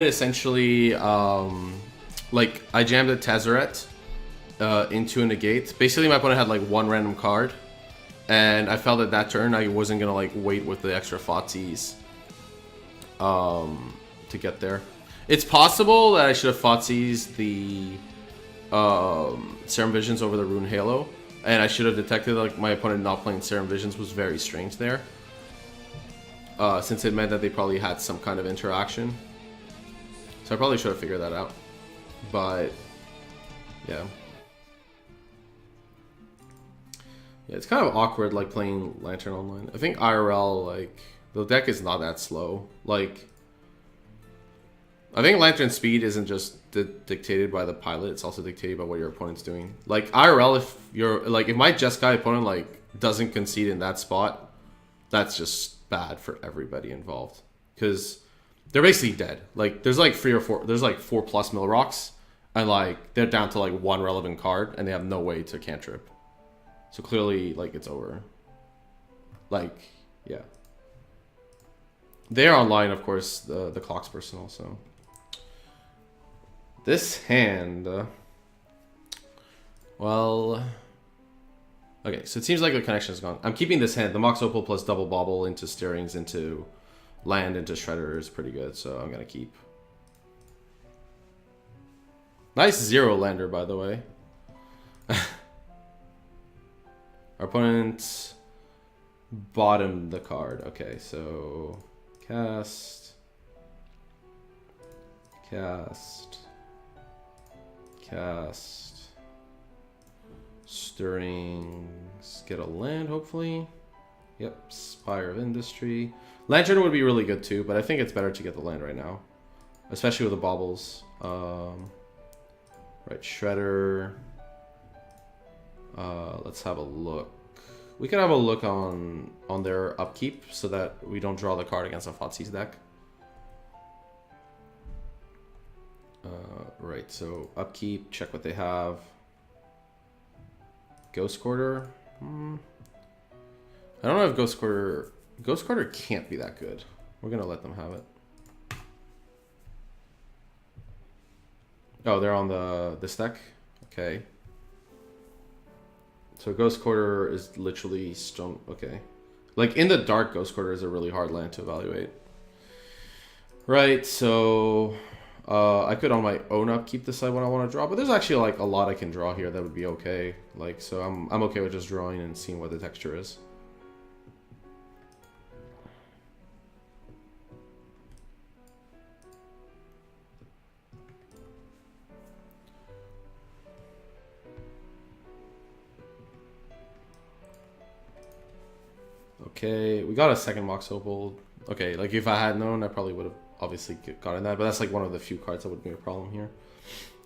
essentially like I jammed a Tezzeret into a negate. Basically my opponent had like one random card, and I felt that that turn I wasn't gonna like wait with the extra Fotsies to get there. It's possible that I should have Fotsies the Serum Visions over the Rune Halo, and I should have detected like my opponent not playing Serum Visions was very strange there, since it meant that they probably had some kind of interaction. So I probably should have figured that out, but yeah. Yeah, it's kind of awkward like playing Lantern online. I think IRL, like, the deck is not that slow. Like, I think Lantern speed isn't just dictated by the pilot, it's also dictated by what your opponent's doing. Like, IRL, if you're, like, if my Jeskai opponent, like, doesn't concede in that spot, that's just bad for everybody involved. Because they're basically dead. Like, there's like 4+ mill rocks, and like, they're down to like one relevant card, and they have no way to cantrip. So clearly, like, it's over. Like, yeah. They're online, of course, the clock's personal, so. This hand, well, okay, so it seems like the connection is gone. I'm keeping this hand. The Mox Opal plus double bobble into Steerings into land into Shredder is pretty good, so I'm gonna keep. Nice 0 lander, by the way. Our opponent bottomed the card. Okay, so cast, Stirrings, get a land hopefully. Yep, Spire of Industry. Lantern would be really good too, but I think it's better to get the land right now, especially with the baubles. Right, Shredder. Let's have a look. We can have a look on their upkeep so that we don't draw the card against a Fotsies deck. Right, so upkeep, check what they have. Ghost Quarter. I don't know if Ghost Quarter can't be that good. We're gonna let them have it. Oh, they're on this deck? Okay. So Ghost Quarter is literally stone. Okay. Like, in the dark, Ghost Quarter is a really hard land to evaluate. Right, so I could on my own upkeep decide what I want to draw, but there's actually like a lot I can draw here that would be okay. Like, so I'm okay with just drawing and seeing what the texture is. Okay, we got a second Mox Opal. Okay, like if I had known, I probably would have obviously gotten that, but that's like one of the few cards that would be a problem here.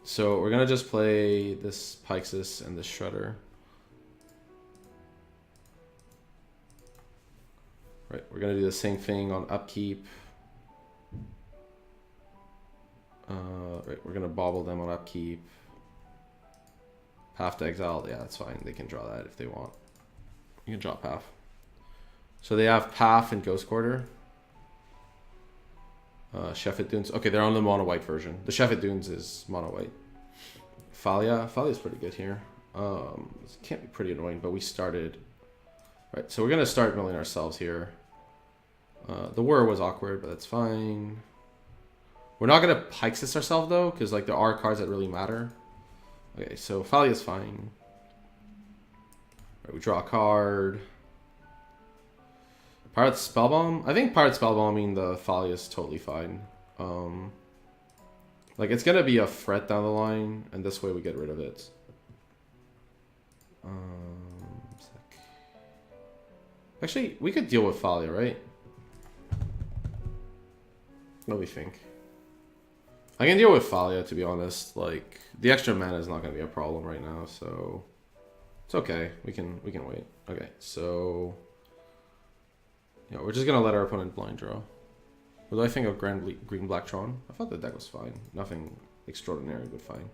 So we're gonna just play this Pyxis and this Shredder. Right, we're gonna do the same thing on upkeep. Right, we're gonna bobble them on upkeep. Path to Exile, yeah, that's fine. They can draw that if they want. You can draw Path. So they have Path and Ghost Quarter. Sheffitt Dunes. Okay, they're on the mono white version. The Sheffitt Dunes is mono white. Thalia is pretty good here. It can't be pretty annoying, but we started. Right, so we're gonna start milling ourselves here. The Whir was awkward, but that's fine. We're not gonna Pyxis ourselves though, because like there are cards that really matter. Okay, so Thalia's fine. Right, we draw a card. Pirate Spellbomb? I think Pirate Spellbombing the Thalia is totally fine. Like, it's gonna be a threat down the line, and this way we get rid of it. Actually, we could deal with Thalia, right? What do we think? I can deal with Thalia, to be honest. Like, the extra mana is not gonna be a problem right now, so it's okay. We can wait. Okay, so yeah, we're just gonna let our opponent blind draw. What do I think of Green Black Tron? I thought the deck was fine. Nothing extraordinary, but fine.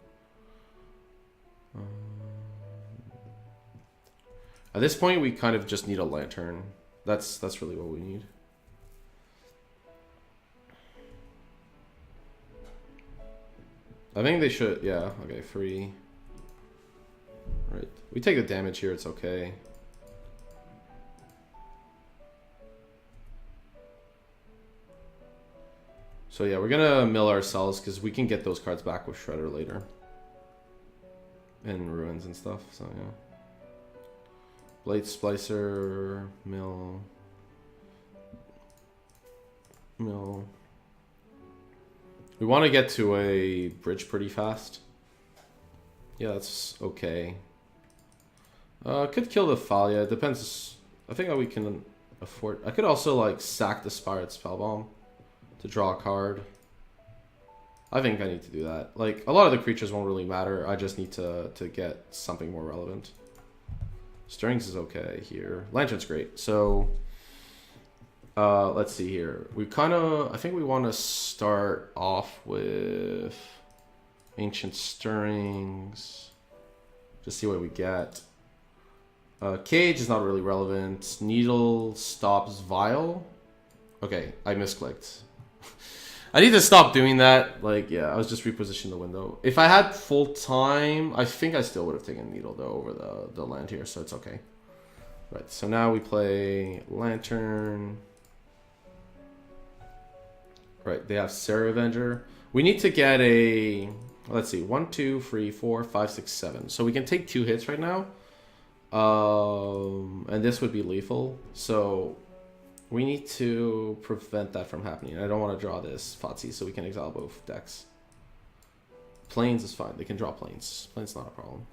At this point, we kind of just need a Lantern. That's really what we need. I think they should, yeah, okay, free. Right. We take the damage here, it's okay. So yeah, we're gonna mill ourselves because we can get those cards back with Shredder later. And Ruins and stuff, so yeah. Blade Splicer, mill. Mill. We want to get to a bridge pretty fast. Yeah, that's okay. Could kill the Thalia. It depends. I think we can afford. I could also like sack the Spirit Spellbomb to draw a card. I think I need to do that. Like a lot of the creatures won't really matter. I just need to get something more relevant. Stirrings is okay here. Lantern's great. So let's see here. We kind of. I think we want to start off with Ancient Stirrings. Just see what we get. Cage is not really relevant. Needle stops Vial. Okay, I misclicked. I need to stop doing that. Like, yeah, I was just repositioning the window. If I had full time, I think I still would have taken Needle though over the land here, so it's okay. Right, so now we play Lantern. Right, they have Sarah Avenger. We need to get a, let's see, 1, 2, 3, 4, 5, 6, 7. So we can take 2 hits right now. And this would be lethal. So we need to prevent that from happening. I don't want to draw this Fotsy, so we can exile both decks. Plains is fine. They can draw Plains. Plains not a problem.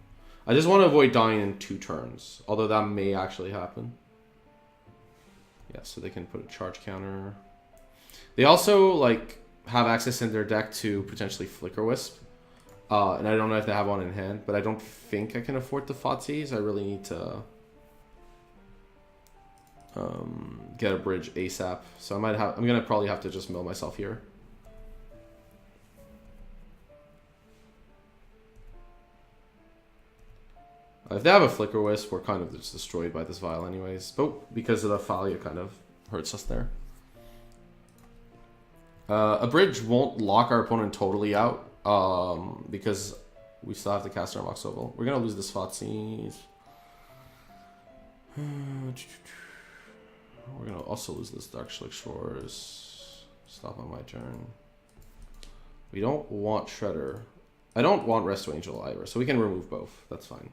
I just want to avoid dying in 2 turns, although that may actually happen. Yeah, so they can put a charge counter. They also like have access in their deck to potentially Flicker Wisp. And I don't know if they have one in hand, but I don't think I can afford the Fotsies. I really need to get a bridge ASAP. So I'm gonna probably have to just mill myself here. If they have a Flicker Wisp, we're kind of just destroyed by this Vial anyways. But because of the Thalia kind of hurts us there. A bridge won't lock our opponent totally out. Because we still have to cast our Mox Oval. We're gonna lose this Fotsies. We're gonna also lose this Darkslick Shores. Stop on my turn. We don't want Shredder. I don't want Resto Angel either, so we can remove both. That's fine.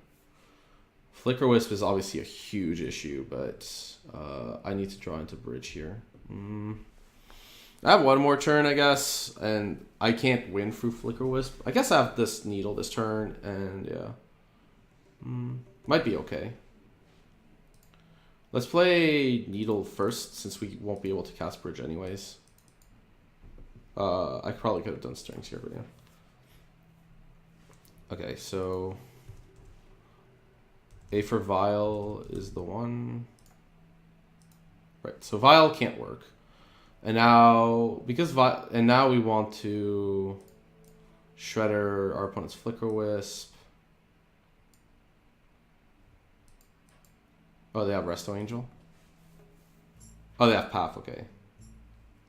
Flicker Wisp is obviously a huge issue, but I need to draw into bridge here. I have one more turn, I guess, and I can't win through Flicker Wisp. I guess I have this Needle this turn, and yeah. Might be okay. Let's play Needle first, since we won't be able to cast Bridge anyways. I probably could have done Stirrings here, but yeah. Okay, so A for Vial is the one. Right, so Vial can't work. And now, now we want to Shredder our opponent's Flicker Wisp. Oh, they have Resto Angel? Oh, they have Path, okay.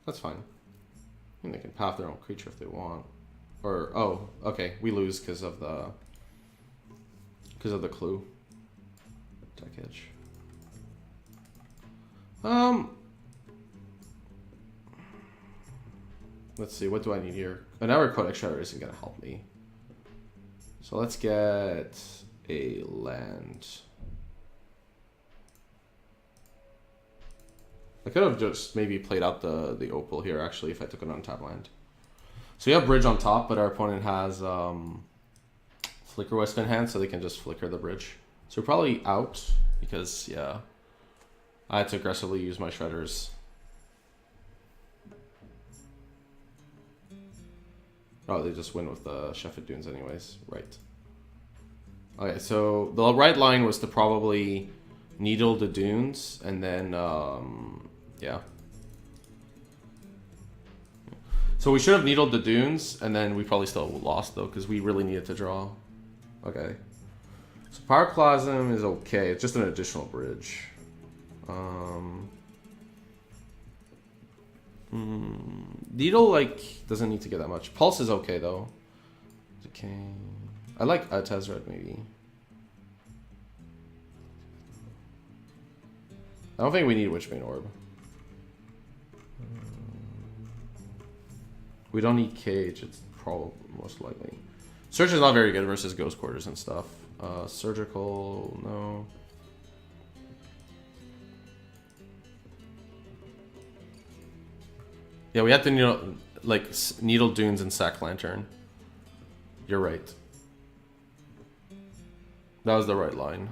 That's fine. I mean, they can path their own creature if they want. Or, oh, okay, we lose because of the clue. Deck Edge. Let's see, what do I need here? An Hour Codex Shredder isn't going to help me. So let's get a land. I could have just maybe played out the Opal here, actually, if I took an untapped land. So we have Bridge on top, but our opponent has Flicker Wisp in hand, so they can just flicker the bridge. So we're probably out, because, yeah, I had to aggressively use my Shredders. Oh, they just win with the Shepherd Dunes anyways. Right. Okay, so the right line was to probably Needle the Dunes, and then, yeah. So we should have Needled the Dunes, and then we probably still lost, though, because we really needed to draw. Okay. So Pyroclasm is okay. It's just an additional bridge. Needle, like, doesn't need to get that much. Pulse is okay, though. Decay. I like a Tezzeret maybe. I don't think we need Witchbane Orb. We don't need Cage, it's probably most likely. Search is not very good versus Ghost Quarters and stuff. Surgical, no. Yeah, we have to Needle Dunes and Sack Lantern. You're right. That was the right line.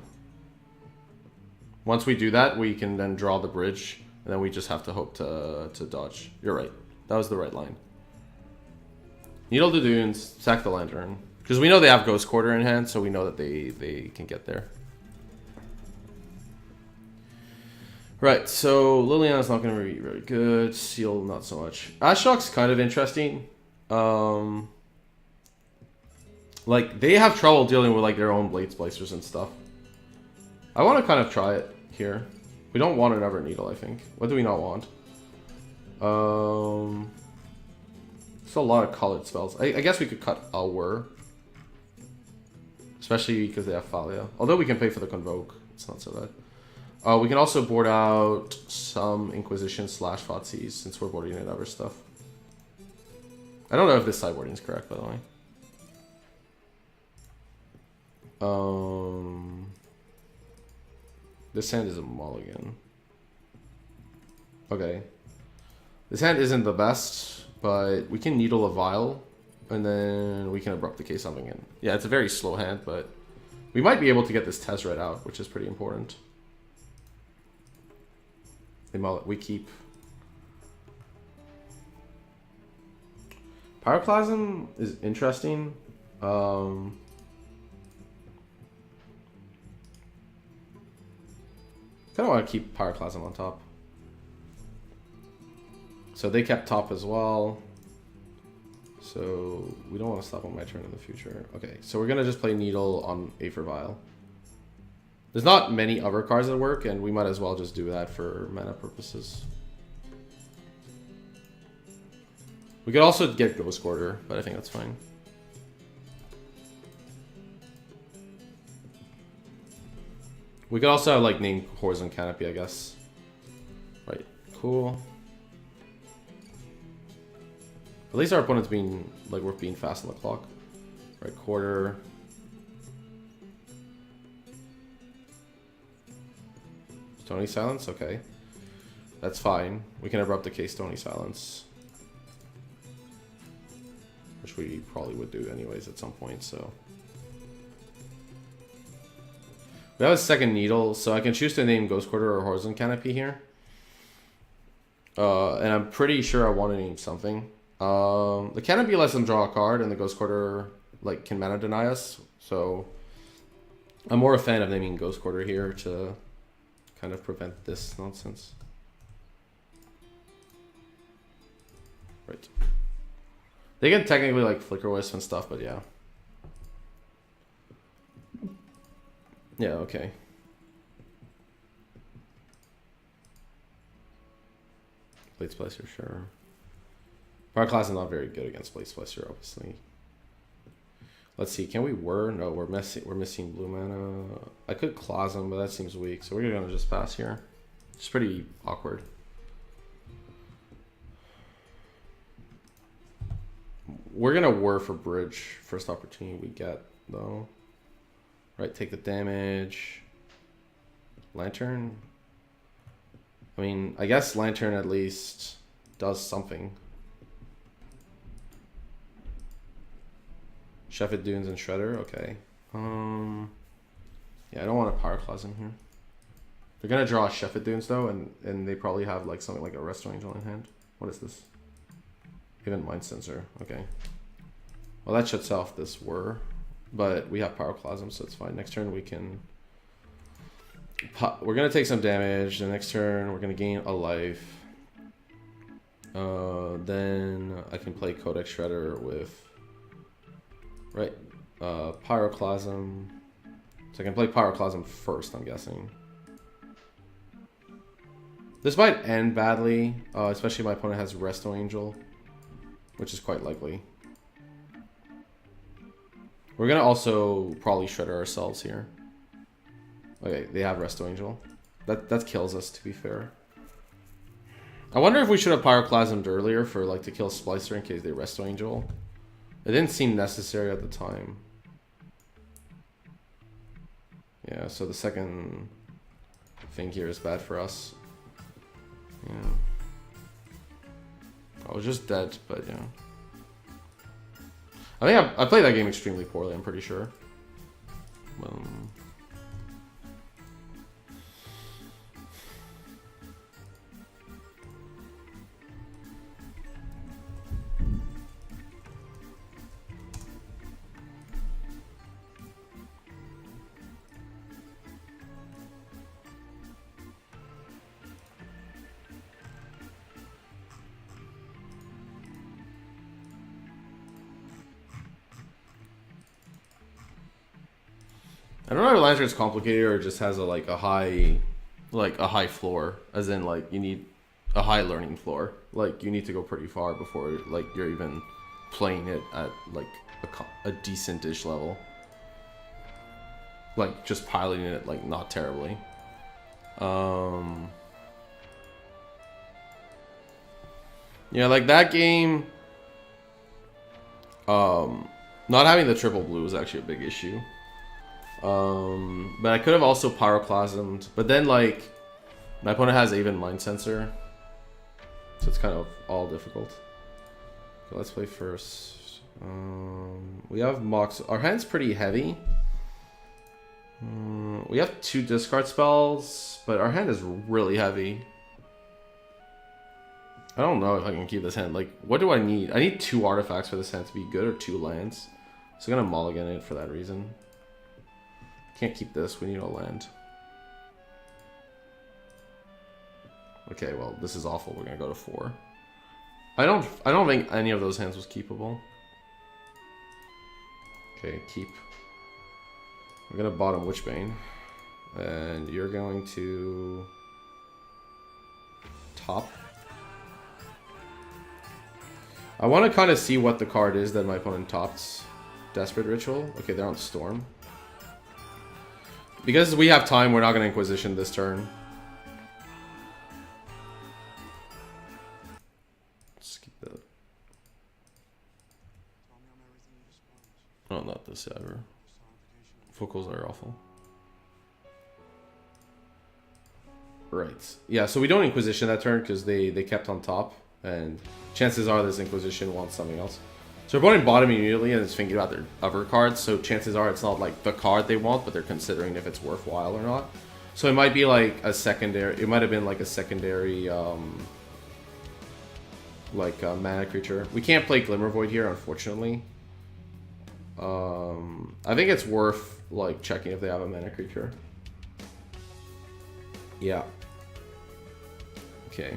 Once we do that, we can then draw the bridge, and then we just have to hope to dodge. You're right. That was the right line. Needle the Dunes, Sack the Lantern. Because we know they have Ghost Quarter in hand, so we know that they can get there. Right, so Liliana's not going to be very good. Seal, not so much. Ashiok's kind of interesting. Like, they have trouble dealing with, like, their own Blade Splicers and stuff. I want to kind of try it here. We don't want another Needle, I think. What do we not want? It's a lot of colored spells. I guess we could cut a Whir. Especially because they have Thalia. Although we can pay for the Convoke. It's not so bad. We can also board out some Inquisition / Thoughtseize since we're boarding in other stuff. I don't know if this sideboarding is correct, by the way. This hand is a mulligan. Okay. This hand isn't the best, but we can Needle a Vial, and then we can Abrupt Decay something in. Yeah, it's a very slow hand, but we might be able to get this Tezzeret out, which is pretty important. We keep. Pyroclasm is interesting. Kind of want to keep Pyroclasm on top. So they kept top as well. So we don't want to stop on my turn in the future. Okay, so we're going to just play Needle on Aether Vial. There's not many other cards that work, and we might as well just do that for mana purposes. We could also get Ghost Quarter, but I think that's fine. We could also have, like, name Horizon Canopy, I guess. Right, cool. At least our opponent's being, like, we're being fast on the clock. Right, quarter. Stony Silence, okay. That's fine. We can Abrupt Decay Stony Silence. Which we probably would do anyways at some point, so. We have a second Needle, so I can choose to name Ghost Quarter or Horizon Canopy here. And I'm pretty sure I want to name something. The Canopy lets them draw a card, and the Ghost Quarter, like, can mana deny us. So I'm more a fan of naming Ghost Quarter here to kind of prevent this nonsense. Right. They can technically, like, Flicker Wisp and stuff, but yeah. Yeah, okay. Blade Splicer, sure. Pyroclasm is not very good against Blade Splicer, obviously. Let's see, can we Whir? No, we're missing blue mana. I could Clausm, but that seems weak, so we're gonna just pass here. It's pretty awkward. We're gonna Whir for bridge, first opportunity we get, though. Right, take the damage. Lantern. I mean, I guess Lantern at least does something. Shepherd Dunes and Shredder, okay. Yeah, I don't want a Pyroclasm here. They're gonna draw Shepherd Dunes though, and they probably have like something like a Resto Angel in hand. What is this? Even Mind Sensor, okay. Well, that shuts off this Whir, but we have Pyroclasm, so it's fine. Next turn we can. We're gonna take some damage. The next turn we're gonna gain a life. Then I can play Codex Shredder with. Right, Pyroclasm. So I can play Pyroclasm first, I'm guessing. This might end badly, especially if my opponent has Resto Angel, which is quite likely. We're gonna also probably shredder ourselves here. Okay, they have Resto Angel. That kills us, to be fair. I wonder if we should have Pyroclasmed earlier for like to kill Splicer in case they Resto Angel. It didn't seem necessary at the time. Yeah, so the second thing here is bad for us. Yeah. I was just dead, but yeah. I think I played that game extremely poorly, I'm pretty sure. I don't know if Lantern's complicated or just has a high floor, as in like you need a high learning floor. Like you need to go pretty far before like you're even playing it at like a decent-ish level. Like just piloting it like not terribly. Yeah, like that game. Not having the triple blue was actually a big issue. But I could have also Pyroclasmed, but then like my opponent has even Mind Sensor, so it's kind of all difficult. So let's play first. We have Mox. Our hand's pretty heavy. We have 2 discard spells, but our hand is really heavy. I don't know if I can keep this hand. Like, what do I need? I need 2 artifacts for this hand to be good, or 2 lands. So I'm gonna mulligan it for that reason. Can't keep this, we need a land. Okay, well, this is awful. We're gonna go to 4. I don't think any of those hands was keepable. Okay, keep. We're gonna bottom Witchbane. And you're going to top. I want to kind of see what the card is that my opponent tops. Desperate Ritual. Okay, they're on Storm. Because we have time, we're not going to Inquisition this turn. Let's keep that. Oh, not this ever. Focals are awful. Right. Yeah, so we don't Inquisition that turn because they kept on top. And chances are this Inquisition wants something else. So we're going bottom immediately and is thinking about their other cards. So chances are it's not like the card they want, but they're considering if it's worthwhile or not. So it might be like a secondary. It might have been like a secondary, mana creature. We can't play Glimmervoid here, unfortunately. I think it's worth like checking if they have a mana creature. Yeah. Okay.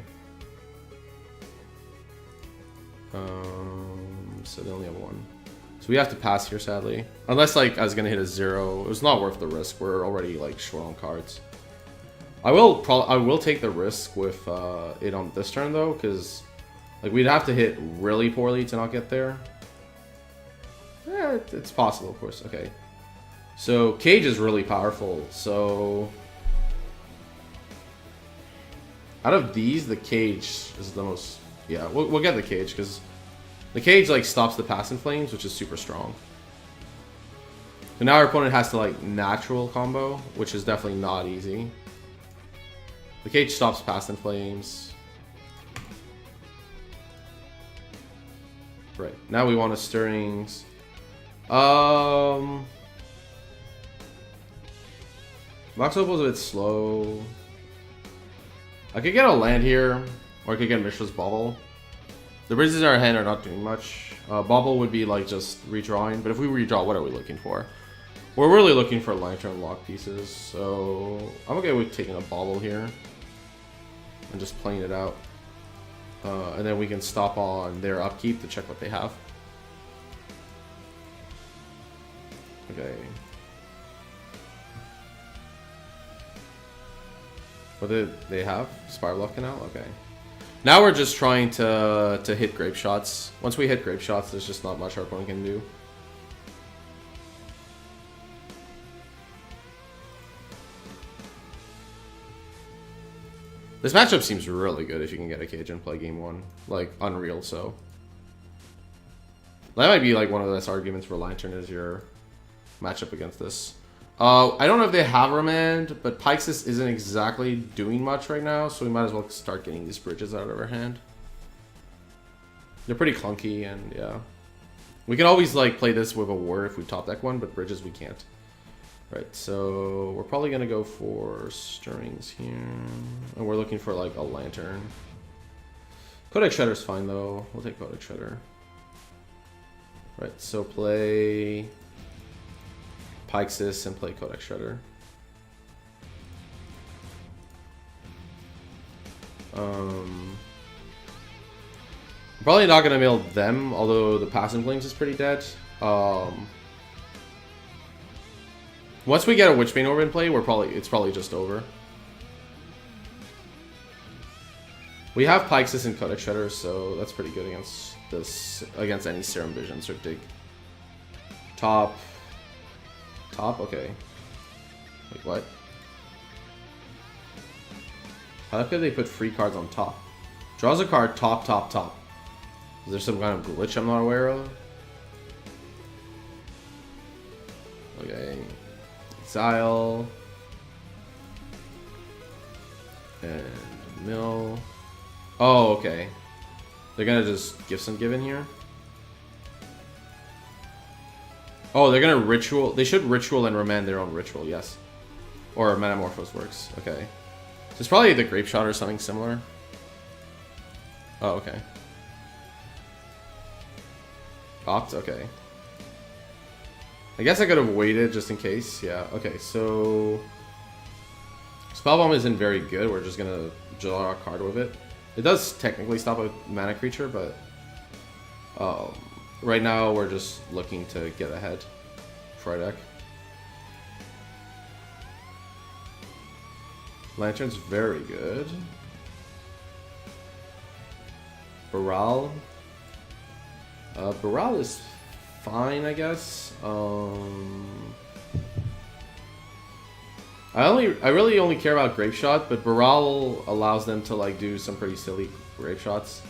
So they only have 1. So we have to pass here, sadly. Unless, like, I was gonna hit a 0. It was not worth the risk. We're already, like, short on cards. I will take the risk with it on this turn, though, because, like, we'd have to hit really poorly to not get there. Yeah, it's possible, of course. Okay. So, Cage is really powerful. So, out of these, the Cage is the most... Yeah, we'll get the Cage, because the Cage, like, stops the Pass in Flames, which is super strong. So now our opponent has to, like, natural combo, which is definitely not easy. The Cage stops Pass in Flames. Right, now we want a Stirrings. Mox Opal's a bit slow. I could get a land here, or I could get Mishra's Bauble. The bridges in our hand are not doing much. Bauble would be like just redrawing, but if we redraw, what are we looking for? We're really looking for Lantern lock pieces, so I'm okay with taking a Bauble here and just playing it out. And then we can stop on their upkeep to check what they have. Okay. What did they have? Spiral of Canal? Okay. Now we're just trying to hit Grape Shots. Once we hit Grape Shots, there's just not much our opponent can do. This matchup seems really good if you can get a Cajun play game 1. Like, unreal, so. That might be like one of the best arguments for Lantern is your matchup against this. I don't know if they have Remand, but Pyxis isn't exactly doing much right now, so we might as well start getting these bridges out of our hand. They're pretty clunky, and yeah. We can always like play this with a war if we top deck one, but bridges we can't. Right, so we're probably gonna go for Stirrings here, and we're looking for like a Lantern. Codex Shredder's fine though. We'll take Codex Shredder. Right, so play Pyxis and play Codex Shredder. Probably not gonna mill them, although the Passing Flames is pretty dead. Once we get a Witchbane Orb in play, it's probably just over. We have Pyxis and Codex Shredder, so that's pretty good against any Serum Visions or Dig. Top. Okay. Wait, what? How could they put free cards on top? Draws a card, top. Is there some kind of glitch I'm not aware of? Okay. Exile. And mill. Oh, okay. They're gonna just give some given here. Oh, they're gonna ritual. They should ritual and remand their own ritual, yes. Or Metamorphose works. Okay. So it's probably the Grape Shot or something similar. Oh, okay. Opt? Okay. I guess I could have waited just in case. Yeah, okay, so... Spellbomb isn't very good. We're just gonna draw a card with it. It does technically stop a mana creature, but... right now, we're just looking to get ahead for our deck. Lantern's very good. Baral. Baral is fine, I guess. I really only care about Grape Shot, but Baral allows them to like do some pretty silly Grape Shots.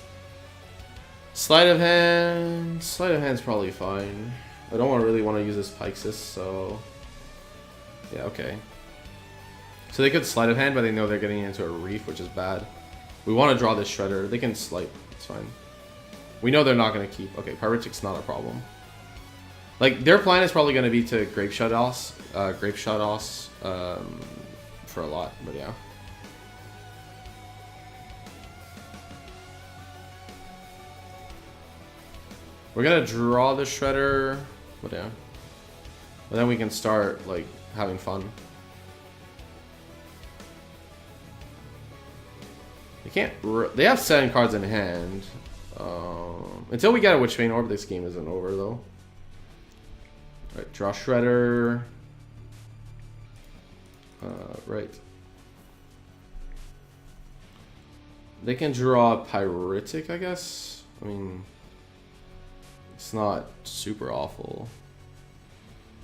Sleight of Hand's probably fine. I don't really want to use this Pyxis, so yeah, okay. So they could Sleight of Hand, but they know they're getting into a Reef, which is bad. We want to draw this Shredder. They can Sleight. It's fine. We know they're not going to keep... Okay, Pyretic's not a problem. Like, their plan is probably going to be to Grape Shot Os for a lot, but yeah. We're going to draw the Shredder, but yeah. But then we can start, like, having fun. They can't... They have 7 cards in hand. Until we get a Witchbane Orb, this game isn't over, though. Alright, draw Shredder. Right. They can draw Pyretic, I guess. I mean... It's not super awful.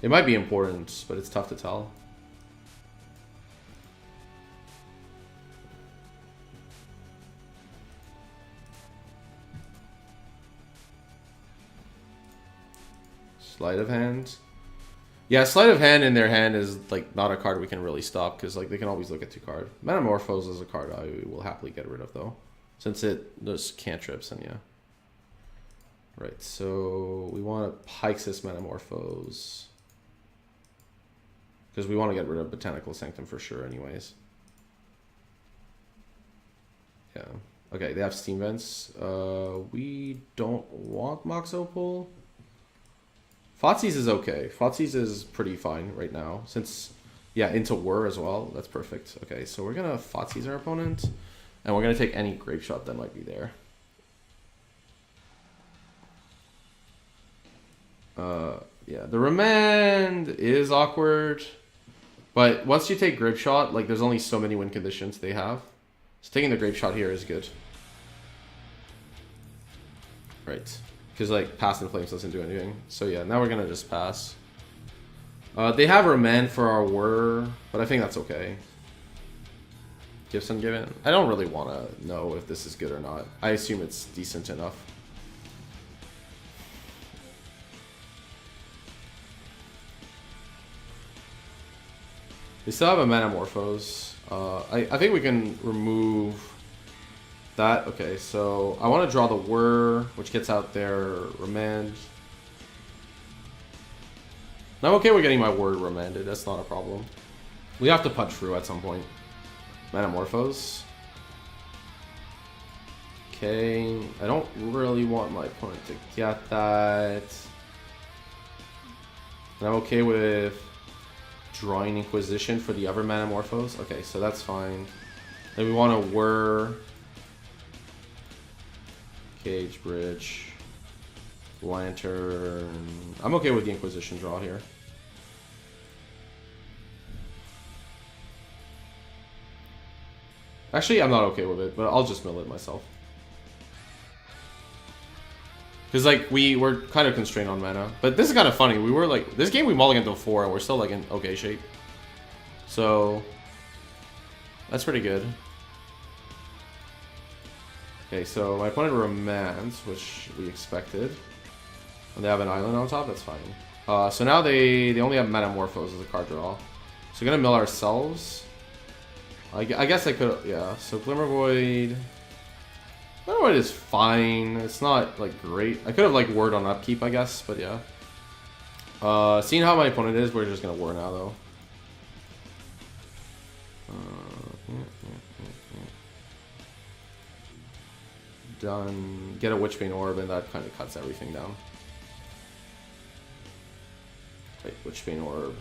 It might be important, but it's tough to tell. Sleight of Hand. Yeah, Sleight of Hand in their hand is like not a card we can really stop because like they can always look at 2 cards. Metamorphose is a card I will happily get rid of though, since it does cantrips and yeah. Right, so we want to Pyxis Metamorphose because we want to get rid of Botanical Sanctum for sure, anyways. Yeah. Okay, they have Steam Vents. We don't want Mox Opal. Thoughtseize is okay. Thoughtseize is pretty fine right now. Since, yeah, into Whir as well. That's perfect. Okay, so we're going to Thoughtseize our opponent. And we're going to take any Grape Shot that might be there. Yeah, the Remand is awkward. But once you take Grape Shot, like, there's only so many win conditions they have. So taking the Grape Shot here is good. Right. Because, like, Pass in Flames doesn't do anything. So, yeah, now we're going to just pass. They have Remand for our Whir, but I think that's okay. Gibson given? I don't really want to know if this is good or not. I assume it's decent enough. We still have a Manamorphose. I think we can remove that. Okay, so I want to draw the Whir, which gets out their Remand. And I'm okay with getting my Whir remanded. That's not a problem. We have to punch through at some point. Manamorphose. Okay, I don't really want my opponent to get that. And I'm okay with drawing Inquisition for the other Manamorphose. Okay, so that's fine. Then we want to Whir. Cage Bridge. Lantern. I'm okay with the Inquisition draw here. Actually, I'm not okay with it, but I'll just mill it myself. Because, like, we were kind of constrained on mana. But this is kind of funny. We were, like... This game we mulliganed to 4, and we're still, like, in okay shape. So... That's pretty good. Okay, so my opponent remands, which we expected. And they have an island on top, that's fine. So now they only have Manamorphose as a card draw. So we're going to mill ourselves. I guess I could... Yeah, so Glimmer Void... Glimmer Void is fine. It's not, like, great. I could have, like, Word on upkeep, I guess, but yeah. Seeing how my opponent is, we're just going to Word now, though. Done. Get a Witchbane Orb, and that kind of cuts everything down. Wait, Witchbane Orb.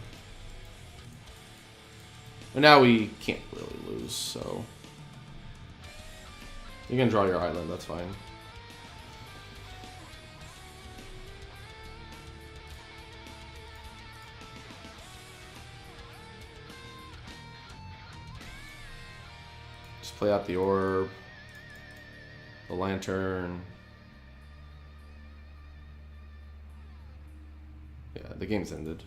And now we can't really lose, so... You can draw your island, that's fine. Just play out the orb. The lantern. Yeah, the game's ended.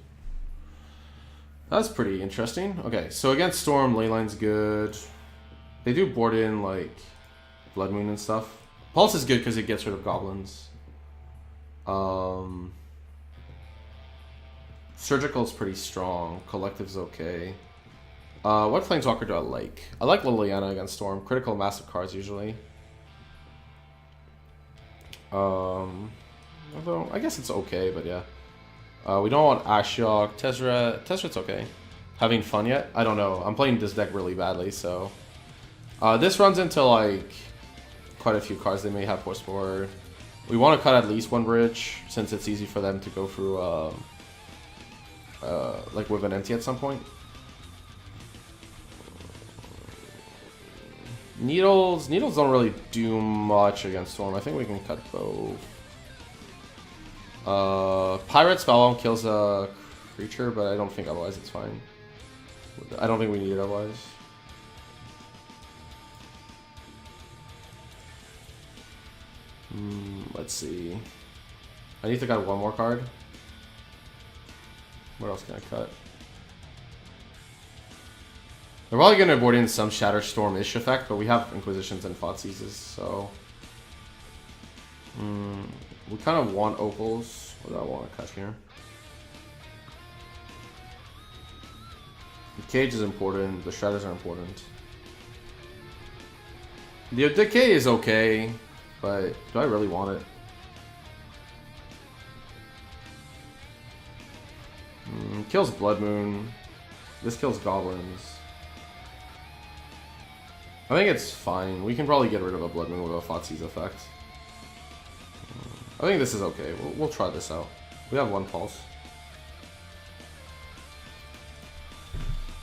That's pretty interesting. Okay, so against Storm, Leyline's good. They do board in, like, Blood Moon and stuff. Pulse is good because it gets rid of goblins. Surgical's pretty strong. Collective's okay. What Planeswalker do I like? I like Liliana against Storm. Critical massive cards usually. Although, I guess it's okay, but yeah. We don't want Ashiok. Tezzeret's okay. Having fun yet? I don't know. I'm playing this deck really badly, so... this runs into, like, quite a few cards they may have force forward. We want to cut at least one bridge, since it's easy for them to go through, like, with an empty at some point. Needles don't really do much against Storm. I think we can cut both. Pirate Spellbound kills a creature, but I don't think otherwise it's fine. I don't think we need it otherwise. Let's see. I need to cut one more card. What else can I cut? They're probably going to board in some Shatter Storm-ish effect, but we have Inquisitions and Thoughtseizes, so... we kind of want Opals. What do I want to cut here? The Cage is important. The Shatters are important. The Decay is okay, but do I really want it? Kills Blood Moon. This kills Goblins. I think it's fine. We can probably get rid of a Blood Moon with a Thoughtseize effect. I think this is okay. We'll try this out. We have one pulse.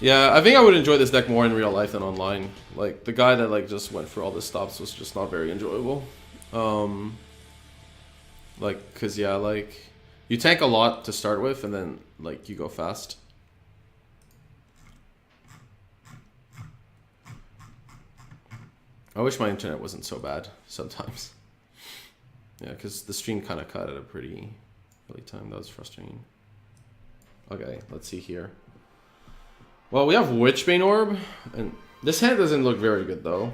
Yeah, I think I would enjoy this deck more in real life than online. Like, the guy that, like, just went through all the stops was just not very enjoyable. Like, cause yeah, like, you tank a lot to start with, and then, like, you go fast. I wish my internet wasn't so bad sometimes. Yeah, because the stream kind of cut at a pretty early time. That was frustrating. Okay, let's see here. Well, we have Witchbane Orb, and This hand doesn't look very good though.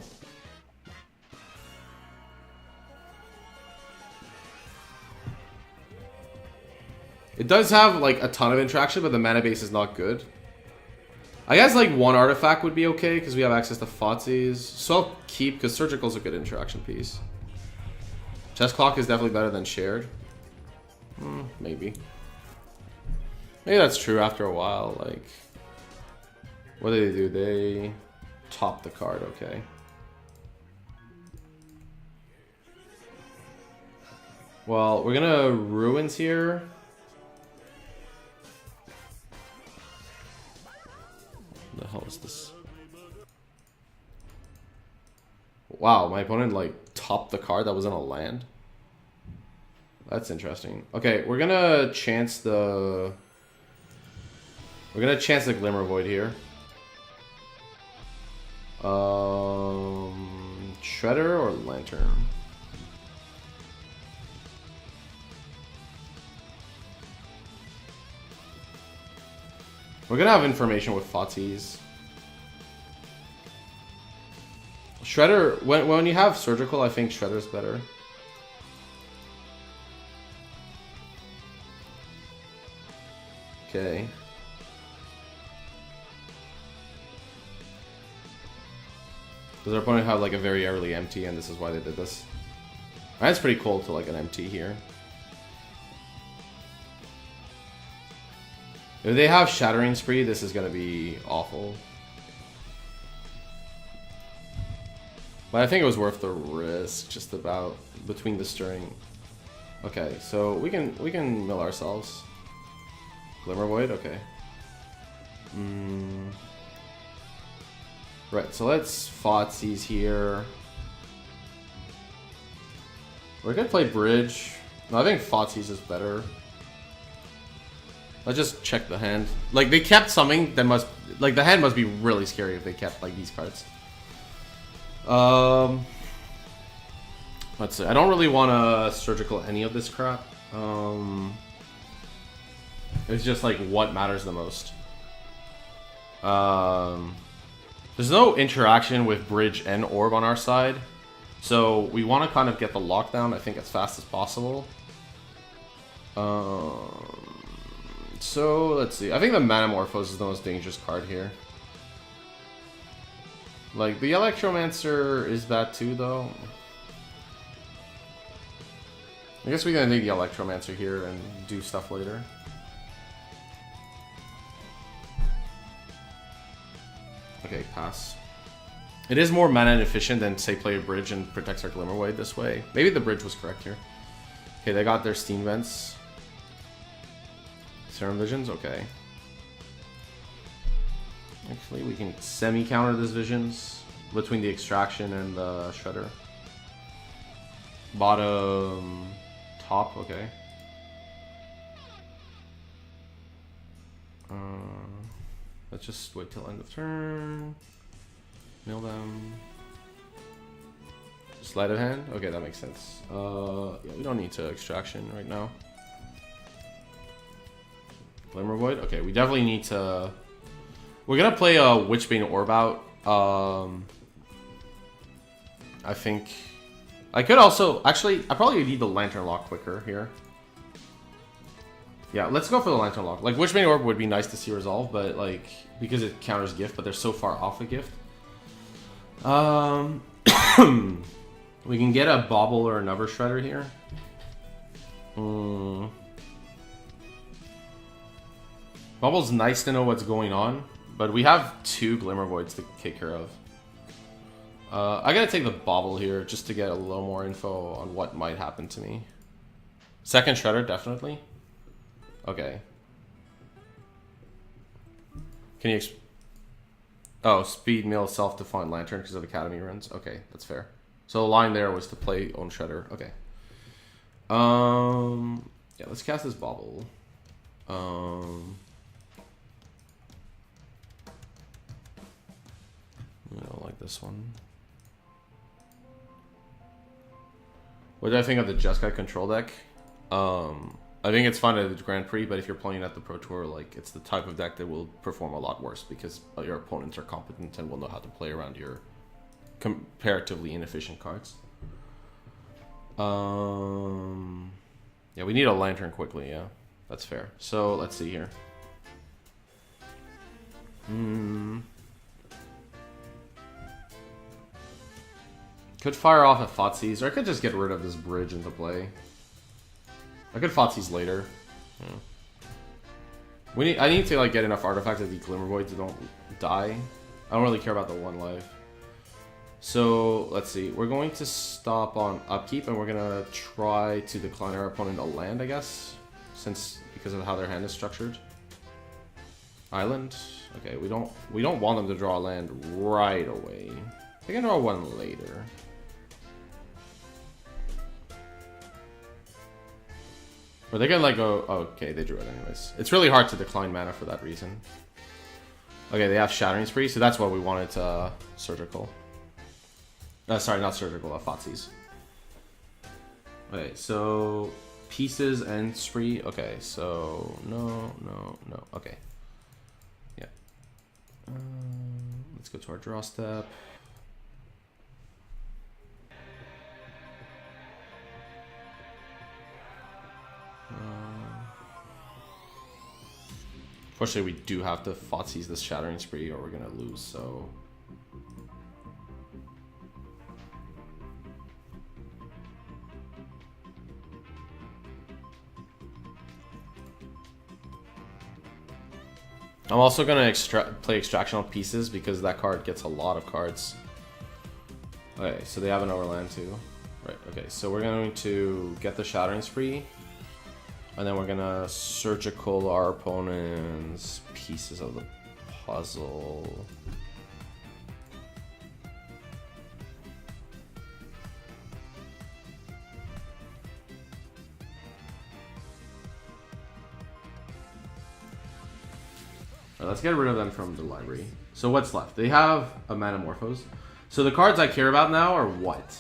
It does have like a ton of interaction, but the mana base is not good. I guess like one artifact would be okay because we have access to Thoughtseize. So I'll keep because Surgical's a good interaction piece. Chess Clock is definitely better than Shared. Maybe. Maybe that's true after a while. Like, what do they do? They top the card. Okay. Well, we're gonna Ruins here. What the hell is this? Wow, my opponent like topped the card that was in a land. That's interesting. Okay, we're gonna chance the Glimmer Void here. Shredder or Lantern? We're gonna have information with Thoughtseize. Shredder, when you have Surgical, I think Shredder's better. Okay. Does our opponent have like a very early empty and this is why they did this? That's pretty cool to like an empty here. If they have Shattering Spree, this is gonna be awful. But I think it was worth the risk, just about between the stirring. Okay, so we can mill ourselves. Glimmer Void, okay. Right, so let's Thoughtseize here. We're gonna play Bridge. No, I think Thoughtseize is better. Let's just check the hand. Like, they kept something that must... Like, the hand must be really scary if they kept, like, these cards. Let's see. I don't really want to Surgical any of this crap. It's just, like, what matters the most. There's no interaction with Bridge and Orb on our side. So, we want to kind of get the lockdown, I think, as fast as possible. So, let's see. I think the Manamorphose is the most dangerous card here. Like, the Electromancer is bad too, though. I guess we're gonna take the Electromancer here and do stuff later. Okay, pass. It is more mana inefficient than, say, play a Bridge and protects our Glimmer Void this way. Maybe the Bridge was correct here. Okay, they got their Steam Vents. Serum Visions, okay. Actually, we can semi-counter this Visions between the Extraction and the Shredder. Bottom, top, okay. Let's just wait till end of turn. Mill them. Sleight of hand? Okay, that makes sense. Yeah, we don't need to Extraction right now. Glimmer Void? Okay, we definitely need to... We're gonna play a Witchbane Orb out. I think... I could also... Actually, I probably need the Lantern Lock quicker here. Yeah, let's go for the Lantern Lock. Like, Witchbane Orb would be nice to see resolve, but, like... Because it counters Gift, but they're so far off a Gift. We can get a Bobble or another Shredder here. Bubble's nice to know what's going on, but we have 2 Glimmer Voids to take care of. I gotta take the Bobble here just to get a little more info on what might happen to me. Second Shredder, definitely. Okay. Can you... Oh, Speed Mill Self-Defined Lantern because of Academy runs. Okay, that's fair. So the line there was to play own Shredder. Okay. Yeah, let's cast this Bobble. I don't like this one. What do I think of the Jeskai control deck? I think it's fun at the Grand Prix, but if you're playing at the Pro Tour, like, it's the type of deck that will perform a lot worse because your opponents are competent and will know how to play around your comparatively inefficient cards. Yeah, we need a Lantern quickly, yeah. That's fair. So, let's see here. Could fire off at Thoughtseize, or I could just get rid of this bridge into play. I could Thoughtseize later. Yeah. I need to like get enough artifacts of the Glimmer Void to don't die. I don't really care about the 1 life. So let's see. We're going to stop on upkeep, and we're gonna try to decline our opponent a land, I guess, because of how their hand is structured. Island. Okay, we don't want them to draw a land right away. They can draw one later. Or they can like go. Oh, okay, they drew it anyways. It's really hard to decline mana for that reason. Okay, they have Shattering Spree, so that's what we wanted to Surgical. Sorry, not Surgical, Thoughtseize. Okay, so Pieces and Spree. Okay, so no. Okay. Yeah. Let's go to our draw step. Unfortunately, we do have to Thoughtseize this Shattering Spree or we're gonna lose, so... I'm also gonna play Extraction on Pieces because that card gets a lot of cards. Okay, so they have an Overland too. Right, okay, so we're going to get the Shattering Spree. And then we're gonna Surgical our opponent's pieces of the puzzle. Alright, let's get rid of them from the library. So what's left? They have a Manamorphose. So the cards I care about now are what?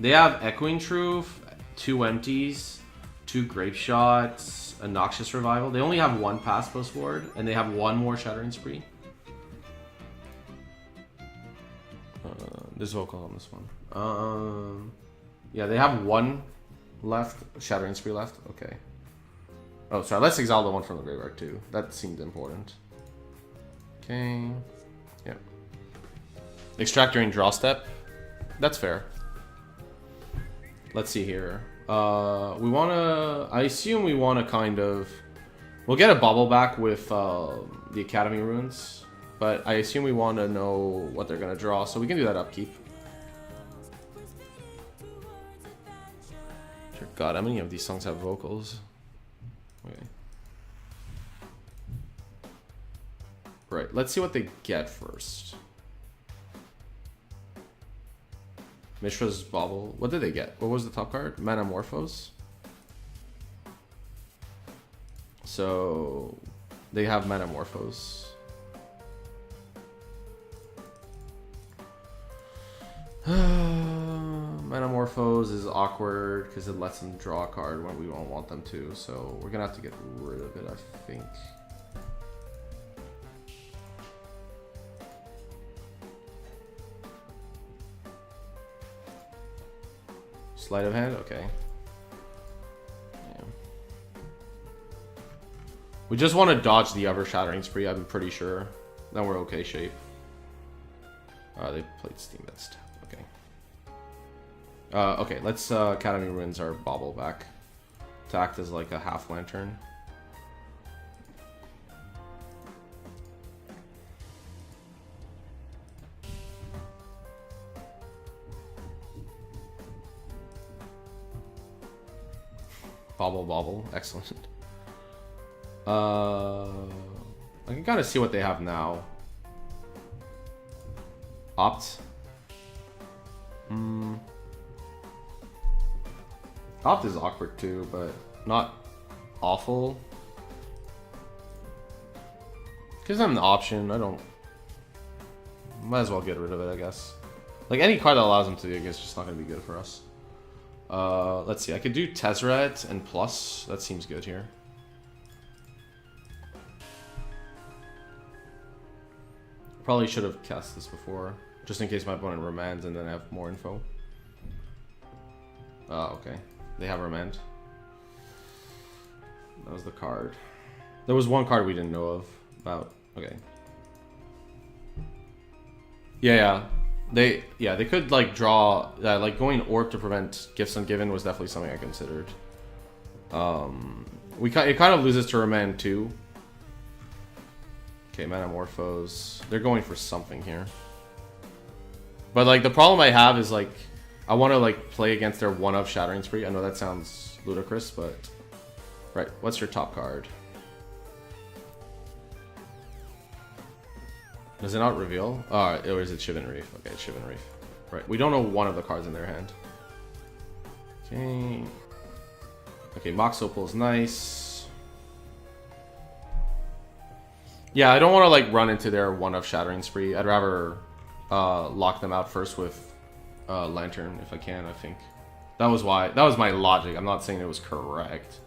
They have Echoing Truth, 2 Empties, 2 Grape Shots, a Noxious Revival. They only have 1 pass post board, and they have 1 more Shattering Spree. There's Vocal on this one. Yeah, they have 1 left, Shattering Spree left. Okay. Oh, sorry. Let's exile the one from the graveyard too. That seemed important. Okay. Yeah. Extract during draw step. That's fair. Let's see here. We want to... I assume we want to kind of... We'll get a bubble back with the Academy Ruins. But I assume we want to know what they're going to draw. So we can do that upkeep. Dear God, how many of these songs have vocals? Okay. Right, let's see what they get first. Mishra's Bauble. What did they get? What was the top card? Manamorphose. So they have Manamorphose. Manamorphose is awkward because it lets them draw a card when we don't want them to. So we're gonna have to get rid of it, I think. Sleight of hand? Okay. Yeah. We just want to dodge the other Shattering Spree, I'm pretty sure. Then we're okay shape. They played Steam, that's tough. Okay. Okay, let's Academy Ruins our Bauble back. To act as like a half lantern. Bauble, excellent. I can kind of see what they have now. Opt. Opt is awkward too, but not awful. Gives them the option. I don't. Might as well get rid of it, I guess. Like any card that allows them to, I guess, just not gonna be good for us. Let's see. I could do Tezzeret and plus. That seems good here. Probably should have cast this before, just in case my opponent remands and then I have more info. Oh, okay. They have remand. That was the card. There was one card we didn't know of about. Okay. Yeah. They could like draw like going Orb to prevent Gifts Ungiven was definitely something I considered. It kind of loses to remand too. Okay, Manamorphose. They're going for something here. But like the problem I have is like I want to like play against their one of Shattering Spree. I know that sounds ludicrous, but right. What's your top card? Does it not reveal? Or is it Shivan Reef? Okay, it's Shivan Reef. Right. We don't know one of the cards in their hand. Okay. Okay, Mox Opal is nice. Yeah, I don't want to like run into their one of Shattering Spree. I'd rather lock them out first with Lantern if I can. I think that was my logic. I'm not saying it was correct.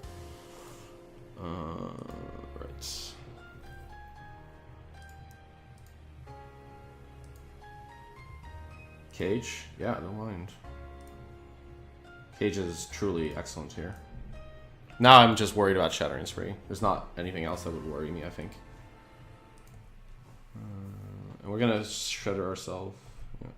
Right. Cage, yeah, don't mind. Cage is truly excellent here. Now I'm just worried about Shattering Spree. There's not anything else that would worry me, I think. And we're gonna Shredder ourselves. Yeah.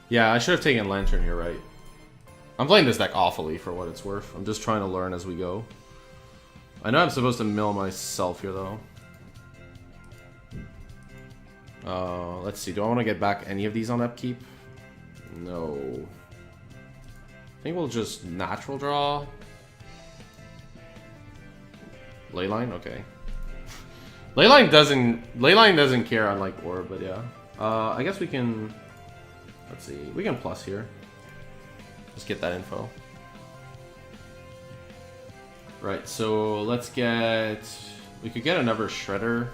Yeah, I should have taken Lantern, you're right. I'm playing this deck awfully for what it's worth. I'm just trying to learn as we go. I know I'm supposed to mill myself here though. Let's see, do I want to get back any of these on upkeep? No. I think we'll just natural draw. Leyline? Okay. Leyline doesn't care unlike Orb, but yeah. I guess we can... Let's see, we can plus here. Just get that info. Right, so let's get... We could get another Shredder.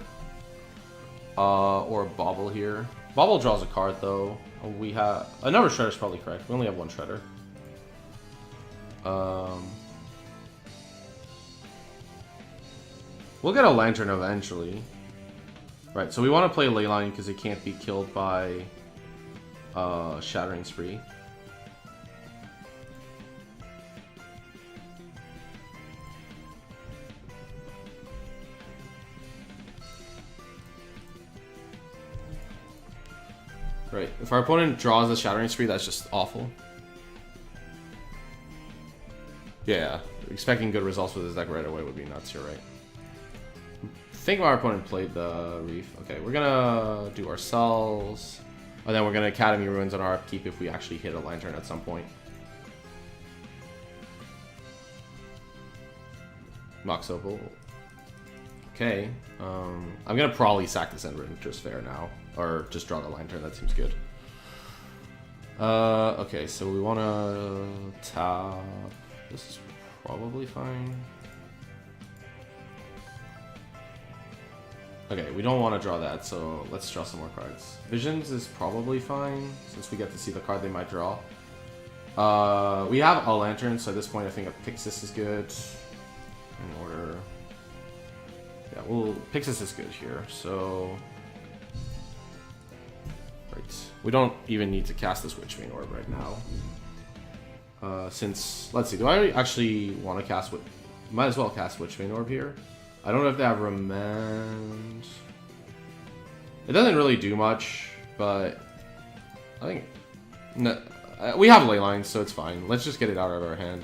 Or a Bobble here. Bobble draws a card though. We have... Another Shredder is probably correct. We only have one Shredder. We'll get a Lantern eventually. Right, so we want to play Leyline because it can't be killed by... Shattering Spree. Right, if our opponent draws a Shattering Spree, that's just awful. Yeah, expecting good results with this deck right away would be nuts, you're right. I think our opponent played the Reef. Okay, we're gonna do ourselves. And then we're going to Academy Ruins on our upkeep if we actually hit a Lantern at some point. Mox Opal. Okay. I'm going to probably sack this End Just Fair now. Or just draw the Lantern. That seems good. Okay, so we want to tap. This is probably fine. Okay, we don't want to draw that, so let's draw some more cards. Visions is probably fine, since we get to see the card they might draw. We have a Lantern, so at this point I think a Pixis is good. In order... Yeah, well, Pixis is good here, so... Right. We don't even need to cast this Witchbane Orb right now. Since... Let's see, do I actually want to cast... Might as well cast Witchbane Orb here. I don't know if they have Remand. It doesn't really do much, but I think no, we have Leyline, so it's fine. Let's just get it out of our hand.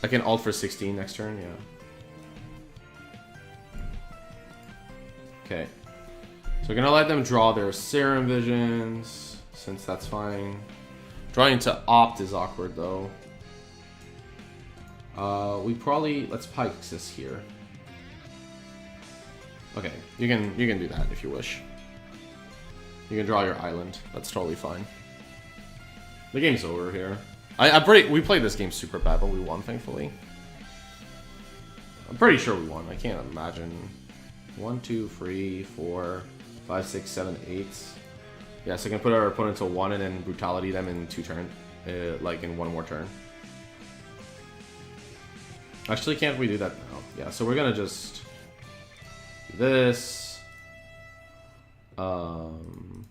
I can ult for 16 next turn, yeah. Okay. So we're gonna let them draw their Serum Visions, since that's fine. Drawing to Opt is awkward though. We probably let's Pixis here. Okay, you can do that if you wish. You can draw your island. That's totally fine. The game's over here. We played this game super bad, but we won, thankfully. I'm pretty sure we won. I can't imagine. 1, 2, 3, 4, 5, 6, 7, 8. Yeah, so I can put our opponent to 1 and then brutality them in 2 turns. Like in 1 more turn. Actually, can't we do that now? Yeah, so we're gonna just do this. And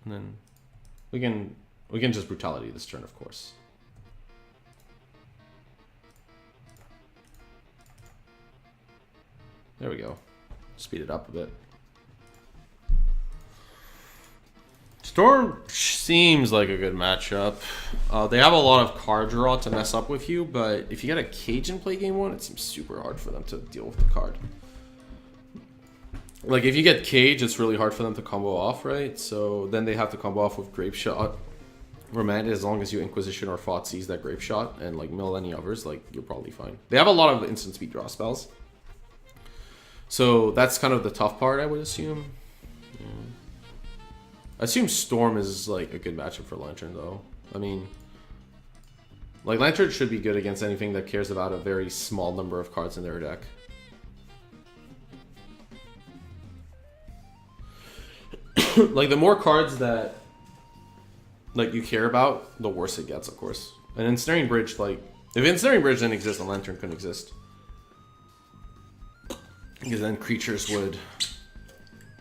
then we can just brutality this turn, of course. There we go. Speed it up a bit. Storm seems like a good matchup. They have a lot of card draw to mess up with you, but if you get a cage in play game 1, it seems super hard for them to deal with the card. Like, if you get cage, it's really hard for them to combo off, right? So then they have to combo off with Grape Shot. Remand, as long as you Inquisition or Fought seize that Grape Shot and like mill any others, like you're probably fine. They have a lot of instant speed draw spells. So that's kind of the tough part, I would assume. Yeah. I assume Storm is like a good matchup for Lantern, though. I mean, like Lantern should be good against anything that cares about a very small number of cards in their deck. Like the more cards that like you care about, the worse it gets, of course. And Ensnaring Bridge, like if Ensnaring Bridge didn't exist, then Lantern couldn't exist. Because then creatures would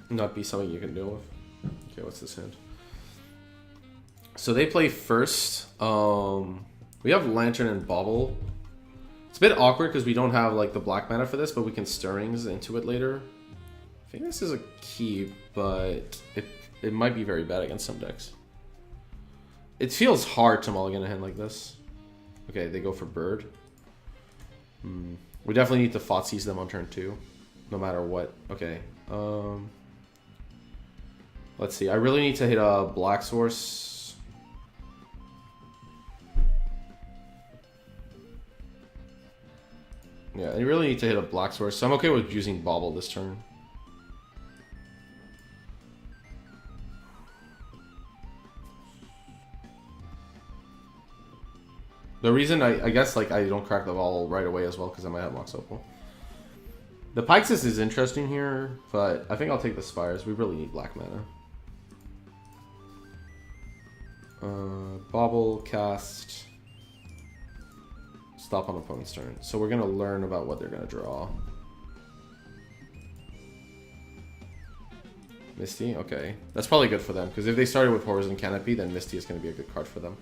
not be something you can deal with. Okay, what's this hand? So they play first. We have Lantern and Bauble. It's a bit awkward because we don't have like the black mana for this, but we can Stirrings into it later. I think this is a key, but it might be very bad against some decks. It feels hard to mulligan a hand like this. Okay, they go for Bird. We definitely need to Fought seize them on turn 2. No matter what. Okay. Let's see. I really need to hit a Black Source. Yeah, I really need to hit a Black Source. So I'm okay with using Bauble this turn. The reason I guess like I don't crack the ball right away as well because I might have Mox Opal. The Pyxis is interesting here, but I think I'll take the Spires. We really need black mana. Bauble, cast, stop on opponent's turn. So we're gonna learn about what they're gonna draw. Misty, okay. That's probably good for them, because if they started with Horrors and Canopy, then Misty is gonna be a good card for them.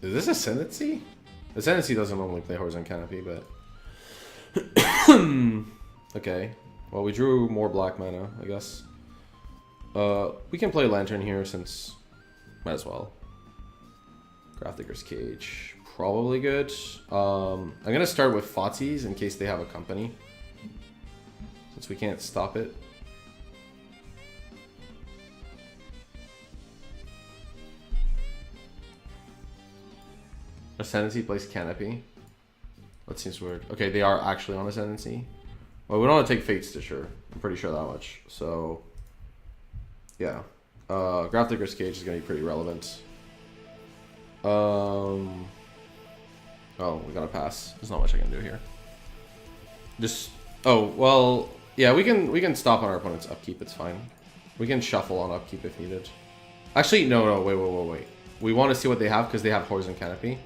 Is this Ascendancy? Ascendancy doesn't normally play Horrors and Canopy, but... Okay. Well, we drew more black mana, I guess. We can play Lantern here since... Might as well. Grafdigger's Cage. Probably good. I'm going to start with Fought seize in case they have a company. Since we can't stop it. Ascendancy plays Canopy. That seems weird. Okay, they are actually on Ascendancy. Well, we don't want to take Fate Stitcher. I'm pretty sure that much. So, yeah. Grafdigger's Cage is going to be pretty relevant. Oh, we gotta pass. There's not much I can do here. Just... Oh, well... Yeah, we can stop on our opponent's upkeep. It's fine. We can shuffle on upkeep if needed. Actually, no, wait. We want to see what they have because they have Horrors and Canopy.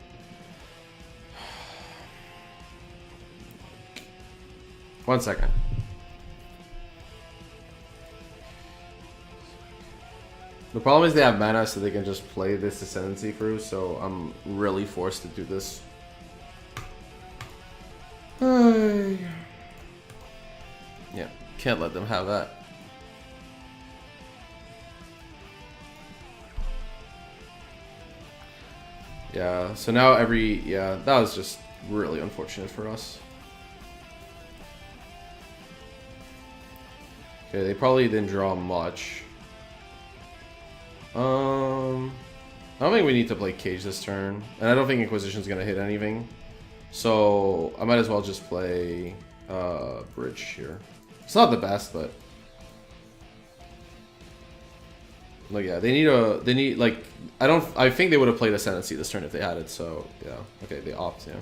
One second. The problem is they have mana, so they can just play this Ascendancy through, so I'm really forced to do this. Yeah, can't let them have that. Yeah, so now yeah, that was just really unfortunate for us. Okay, they probably didn't draw much. I don't think we need to play Cage this turn. And I don't think Inquisition's gonna hit anything. So I might as well just play Bridge here. It's not the best, but like yeah, they need like I think they would have played Ascendancy this turn if they had it. So yeah, okay, they opt. Yeah,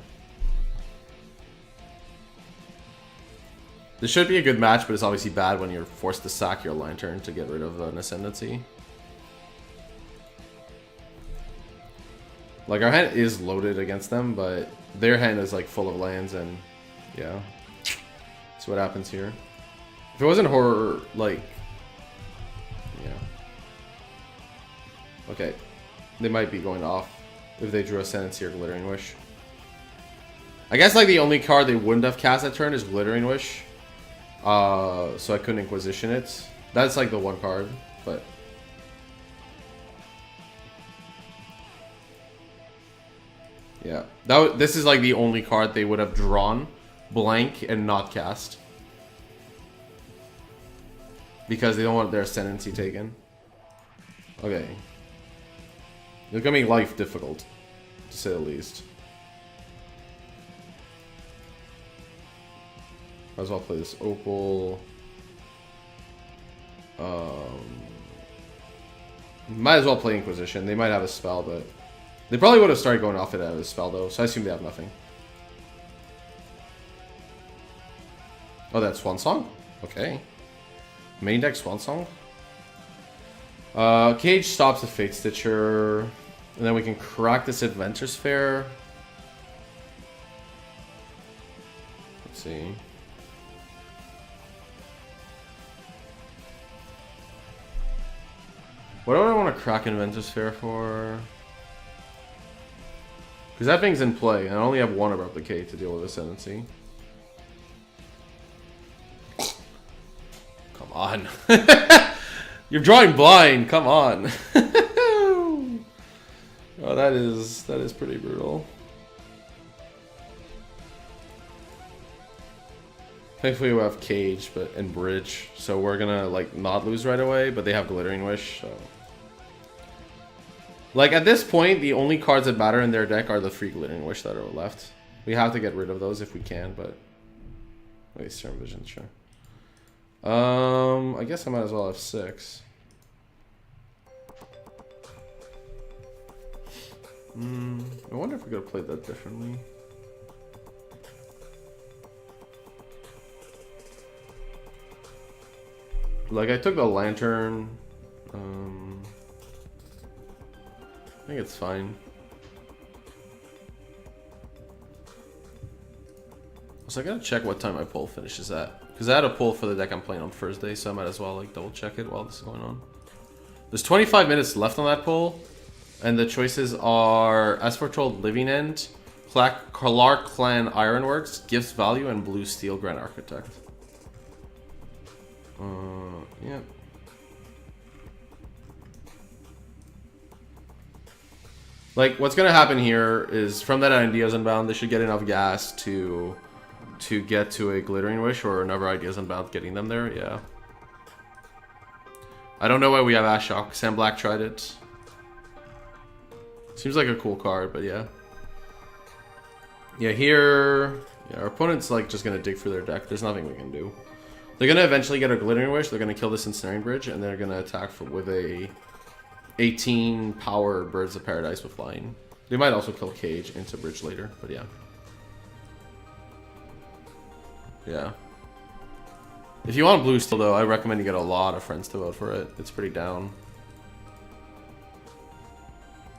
this should be a good match, but it's obviously bad when you're forced to sack your Lantern to get rid of an Ascendancy. Like our hand is loaded against them, but their hand is like full of lands, and yeah, that's what happens here. If it wasn't horror, like, yeah. Okay, they might be going off if they drew Ascendancy or Glittering Wish. I guess like the only card they wouldn't have cast that turn is Glittering Wish. So I couldn't Inquisition it. That's like the one card, but yeah, this is like the only card they would have drawn blank and not cast. Because they don't want their Ascendancy taken. Okay. They're gonna make life difficult, to say the least. Might as well play this Opal. Might as well play Inquisition. They might have a spell, but they probably would have started going off it out of a spell though, so I assume they have nothing. Oh, that's Swan Song? Okay. Main deck Swan Song. Cage stops the Fate Stitcher. And then we can crack this Adventurous Fair. Let's see. What do I want to crack Adventurous Fair for? Because that thing's in play, and I only have one Abrupt Decay to deal with Ascendancy. Come on. You're drawing blind, come on. Oh, that is pretty brutal. Thankfully we have Cage and Bridge, so we're gonna like not lose right away, but they have Glittering Wish, so. Like at this point, the only cards that matter in their deck are the 3 Glittering Wish that are left. We have to get rid of those if we can, but wait, Stern Vision, sure. I guess I might as well have 6. I wonder if we could have played that differently. Like I took the Lantern. I think it's fine. So I gotta check what time my poll finishes at. Because I had a poll for the deck I'm playing on Thursday, so I might as well like double check it while this is going on. There's 25 minutes left on that poll, and the choices are As Foretold Living End, Kalar Clan Ironworks, Gifts Value, and Blue Steel Grand Architect. Yeah. Like, what's gonna happen here is from that Ideas Unbound, they should get enough gas to get to a Glittering Wish or another Ideas Unbound getting them there, yeah. I don't know why we have Ashok. Sam Black tried it. Seems like a cool card, but yeah. Yeah, here... Yeah, our opponent's like just gonna dig through their deck. There's nothing we can do. They're gonna eventually get a Glittering Wish, they're gonna kill this Ensnaring Bridge, and they're gonna attack with a 18 power Birds of Paradise with flying. They might also kill Cage into Bridge later, but yeah. Yeah. If you want Blue Steel though, I recommend you get a lot of friends to vote for it. It's pretty down.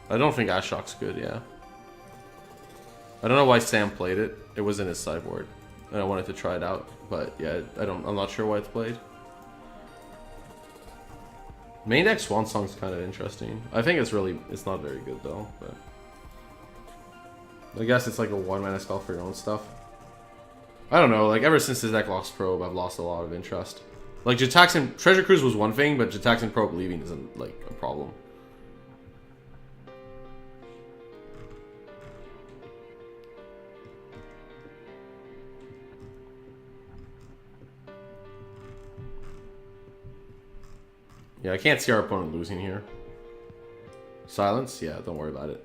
I don't think Ashok's good, yeah. I don't know why Sam played it. It was in his sideboard, and I wanted to try it out, but yeah, I'm not sure why it's played. Main deck Swan Song's kind of interesting. I think it's not very good though, but I guess it's like a 1-mana spell for your own stuff. I don't know, like ever since this deck lost Probe, I've lost a lot of interest. Like Jitaxian Treasure Cruise was one thing, but Jitaxian Probe leaving isn't like a problem. Yeah, I can't see our opponent losing here. Silence? Yeah, don't worry about it.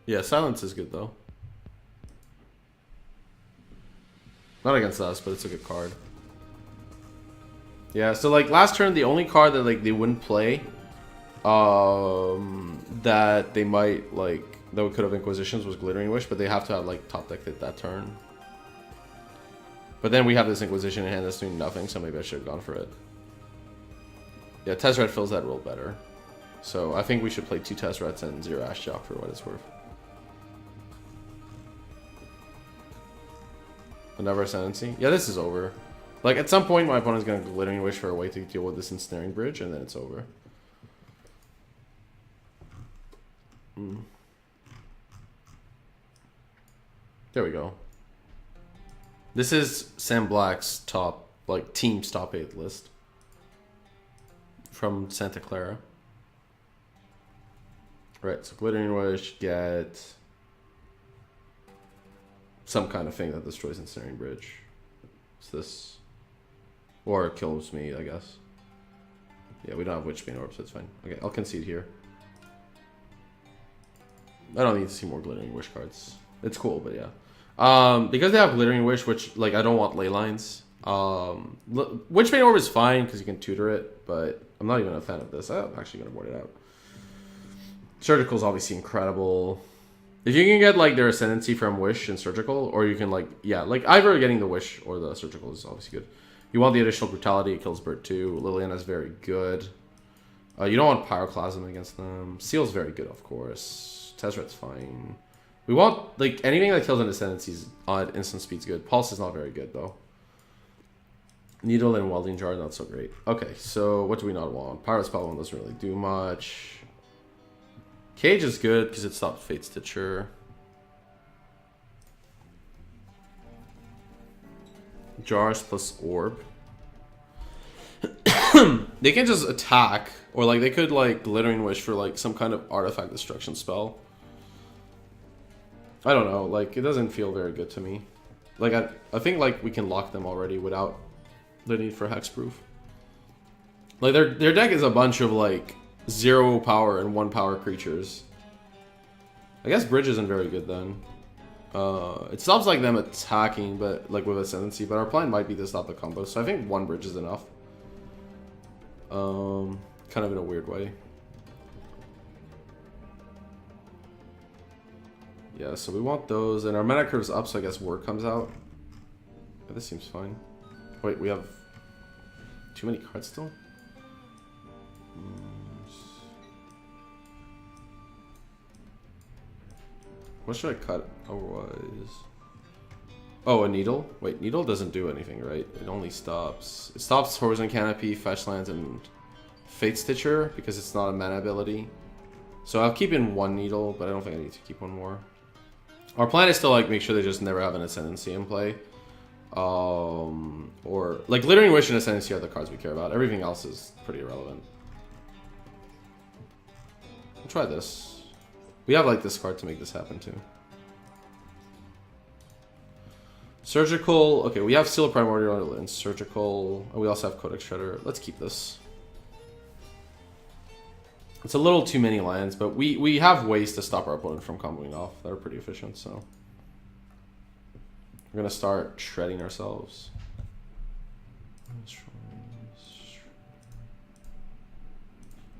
Yeah, Silence is good though. Not against us, but it's a good card. Yeah, so like last turn, the only card that like they wouldn't play, that they might like that we could have Inquisitions was Glittering Wish, but they have to have like top deck it that turn. But then we have this Inquisition in hand that's doing nothing, so maybe I should have gone for it. Yeah, Tezzeret fills that role better. So I think we should play 2 Tezzerets and 0 Ashiok for what it's worth. Another Ascendancy? Yeah, this is over. Like, at some point, my opponent's going to Glittering Wish for a way to deal with this Ensnaring Bridge, and then it's over. There we go. This is Sam Black's top, like, team's top 8 list. From Santa Clara. Right, so Glittering Wish, get some kind of thing that destroys Ensnaring Bridge. What's this? Or it kills me, I guess. Yeah, we don't have Witchbane Orb, so it's fine. Okay, I'll concede here. I don't need to see more Glittering Wish cards. It's cool, but yeah. Because they have Glittering Wish, which, like, I don't want ley lines. Witchbane Orb is fine, because you can tutor it, but I'm not even a fan of this. I'm actually going to board it out. Surgical is obviously incredible. If you can get, like, their Ascendancy from Wish and Surgical, or you can, like, yeah, like, either getting the Wish or the Surgical is obviously good. You want the additional Brutality, it kills Bird too. Liliana's very good. You don't want Pyroclasm against them. Seal's very good, of course. Tezzeret's fine. We want, like, anything that kills an Ascendancy's on instant speed's good. Pulse is not very good, though. Needle and Welding Jar, not so great. Okay, so what do we not want? Pyro Spell one doesn't really do much. Cage is good because it stops Fate Stitcher. Jars plus Orb. They can just attack, or like they could like Glittering Wish for like some kind of artifact destruction spell. I don't know, like it doesn't feel very good to me. Like I think like we can lock them already without the need for Hexproof. Like their deck is a bunch of like 0 power and 1 power creatures. I guess Bridge isn't very good then. It stops like them attacking, but like with Ascendancy. But our plan might be to stop the combo, so I think 1 Bridge is enough. Kind of in a weird way. Yeah, so we want those, and our mana curve's up, so I guess Word comes out. Yeah, this seems fine. Wait, we have too many cards still? What should I cut otherwise? Oh, a Needle? Wait, Needle doesn't do anything, right? It only stops... It stops Horizon Canopy, Fetch Lands, and Fate Stitcher, because it's not a mana ability. So I'll keep in 1 Needle, but I don't think I need to keep 1 more. Our plan is to like make sure they just never have an Ascendancy in play. Or... Like, Glittering Wish and Ascendancy are the cards we care about. Everything else is pretty irrelevant. We'll try this. We have like this card to make this happen too. Surgical. Okay, we have Seal Primordial and Surgical. Oh, we also have Codex Shredder. Let's keep this. It's a little too many lands, but we have ways to stop our opponent from comboing off that are pretty efficient, so. We're going to start shredding ourselves.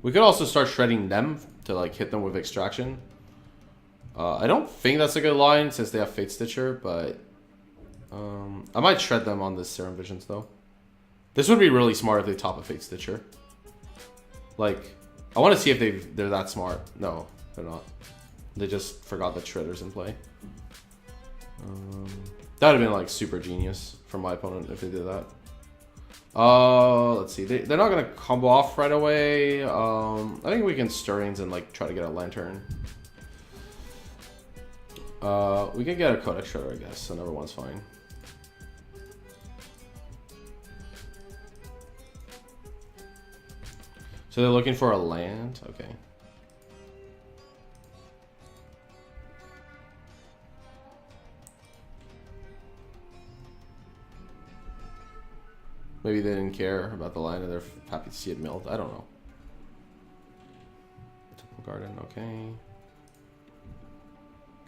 We could also start shredding them to like hit them with Extraction. I don't think that's a good line since they have Fate Stitcher, but I might shred them on this Serum Visions though. This would be really smart if they top a Fate Stitcher. Like, I want to see if they're that smart. No, they're not. They just forgot that Shredder's in play. That would have been like super genius from my opponent if they did that. Let's see. They're not gonna combo off right away. I think we can Stirrings and like try to get a Lantern. We can get a Codex Shredder, I guess, so number 1's fine. So they're looking for a land? Okay. Maybe they didn't care about the land and they're happy to see it milled. I don't know. Temple Garden, okay.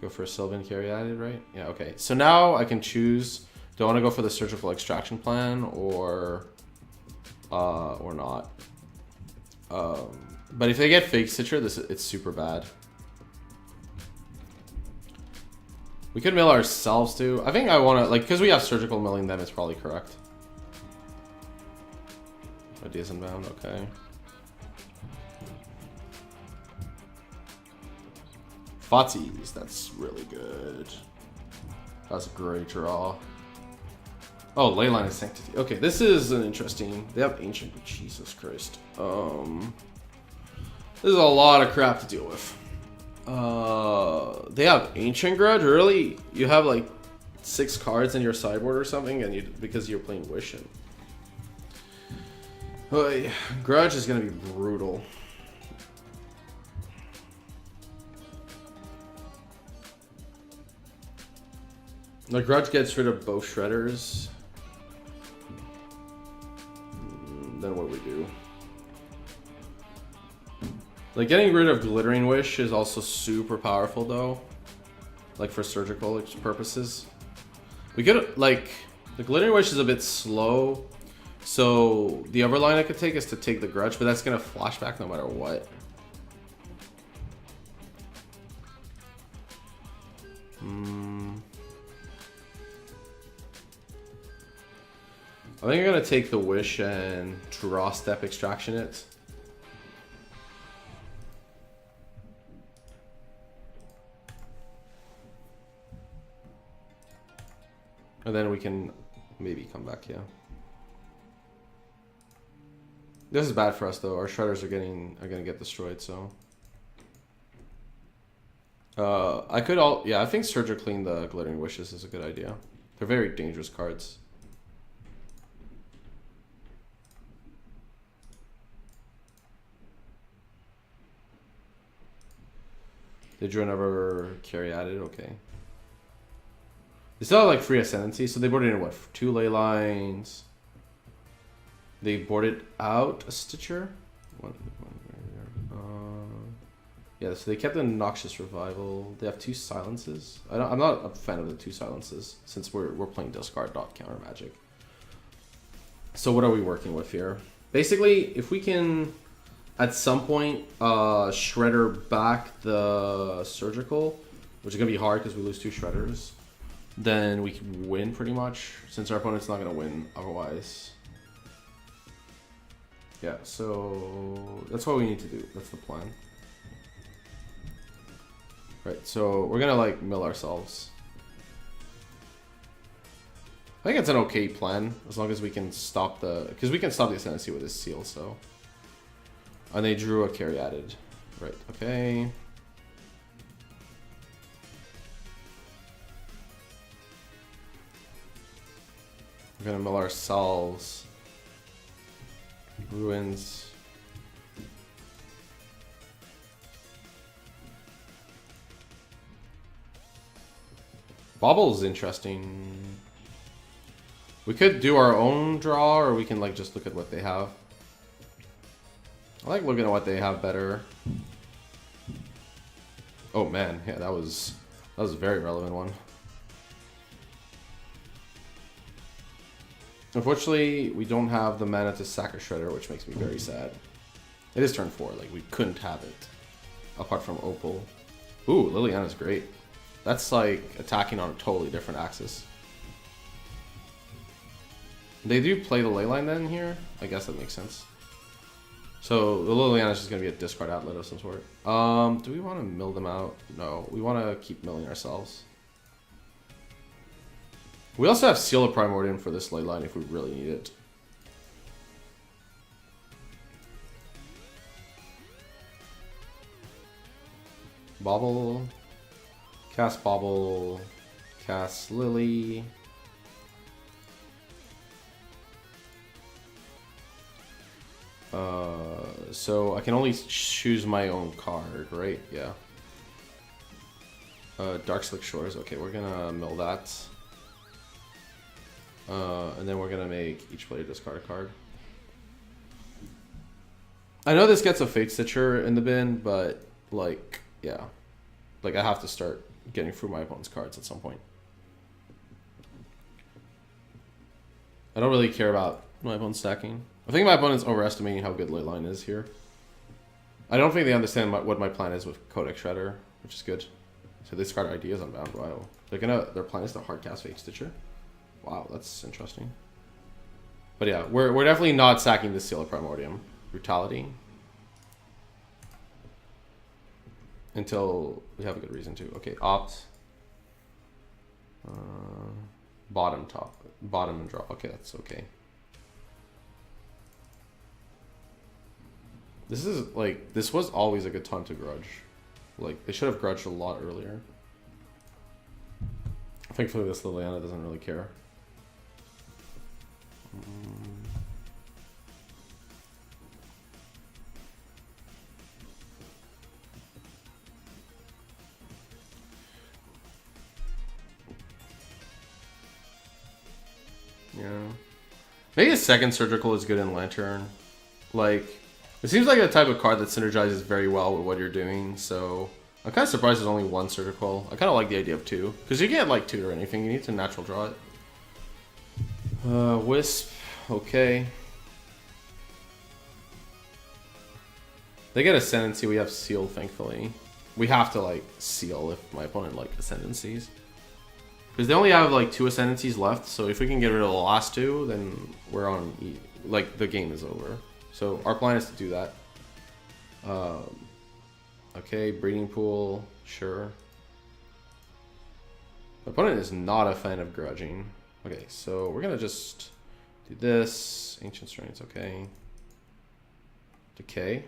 Go for a Sylvan Caryatid, right? Yeah, okay. So now I can choose, do I want to go for the Surgical Extraction plan or or not. But if they get Fake Stitcher, it's super bad. We could mill ourselves too. I think I want to, like, because we have surgical milling them, it's probably correct. Ideas inbound, okay. Fotzies, that's really good. That's a great draw. Oh, Leyline is Sanctity. Okay, this is an interesting. They have Ancient. Jesus Christ. This is a lot of crap to deal with. They have Ancient Grudge. Really? You have like 6 cards in your sideboard or something, and because you're playing Wish. And Grudge is gonna be brutal. The Grudge gets rid of both Shredders. Then what do we do? Like, getting rid of Glittering Wish is also super powerful, though. Like, for surgical purposes. We could, like, the Glittering Wish is a bit slow. So, the other line I could take is to take the Grudge, but that's going to flashback no matter what. I think I'm going to take the Wish and draw step extraction it. And then we can maybe come back, yeah. This is bad for us though. Our Shredders are gonna get destroyed, so. I think Surge or Clean the Glittering Wishes is a good idea. They're very dangerous cards. They drew another carry added, okay. They still have like free Ascendancy, so they boarded in what? 2 Ley Lines. They boarded out a Stitcher. Yeah, so they kept the Noxious Revival. They have 2 Silences. I'm not a fan of the 2 Silences since we're playing discard dot counter magic. So what are we working with here? Basically, if we can at some point Shredder back the Surgical, which is gonna be hard because we lose 2 Shredders, then we can win pretty much, since our opponent's not gonna win otherwise. Yeah, so that's what we need to do. That's the plan. Right, so we're gonna like mill ourselves. I think it's an okay plan as long as we can stop because we can stop the Ascendancy with this seal. So, and they drew a carry added. Right, okay. We're gonna mill ourselves. Ruins. Bobble's interesting. We could do our own draw, or we can like just look at what they have. I like looking at what they have better. Oh man, yeah, that was a very relevant one. Unfortunately, we don't have the mana to sack a Shredder, which makes me very sad. It is turn 4, like we couldn't have it. Apart from Opal. Ooh, Liliana's great. That's like attacking on a totally different axis. They do play the Leyline then here? I guess that makes sense. So the Liliana's just gonna be a discard outlet of some sort. Do we want to mill them out? No, we want to keep milling ourselves. We also have Seal of Primordium for this Leyline if we really need it. Bobble. Cast Bobble. Cast Lily. So I can only choose my own card, right? Yeah. Darkslick Shores. Okay, we're gonna mill that. And then we're gonna make each player discard a card. I know this gets a Fate Stitcher in the bin, but like, yeah. Like I have to start getting through my opponent's cards at some point. I don't really care about my opponent stacking. I think my opponent's overestimating how good Leyline is here. I don't think they understand what my plan is with Codex Shredder, which is good. So they discard Ideas Unbound. Wow. Their plan is to hardcast Fate Stitcher. Wow, that's interesting. But yeah, we're definitely not sacking the Seal of Primordium. Brutality. Until we have a good reason to. Okay, opt. Bottom and draw. Okay, that's okay. This was always a good time to grudge. Like, they should have grudged a lot earlier. Thankfully, this Liliana doesn't really care. Yeah. Maybe a second Surgical is good in Lantern. Like, it seems like a type of card that synergizes very well with what you're doing, so I'm kind of surprised there's only one Surgical. I kind of like the idea of two, because you can't like tutor or anything, you need to natural draw it. Wisp, okay. They get Ascendancy, we have Seal, thankfully. We have to, like, Seal if my opponent, like, Ascendancies. Because they only have, like, 2 Ascendancies left, so if we can get rid of the last 2, then we're on, like, the game is over. So our plan is to do that. Okay, Breeding Pool, sure. My opponent is not a fan of grudging. Okay, so we're gonna just do this. Ancient Strains, okay. Decay.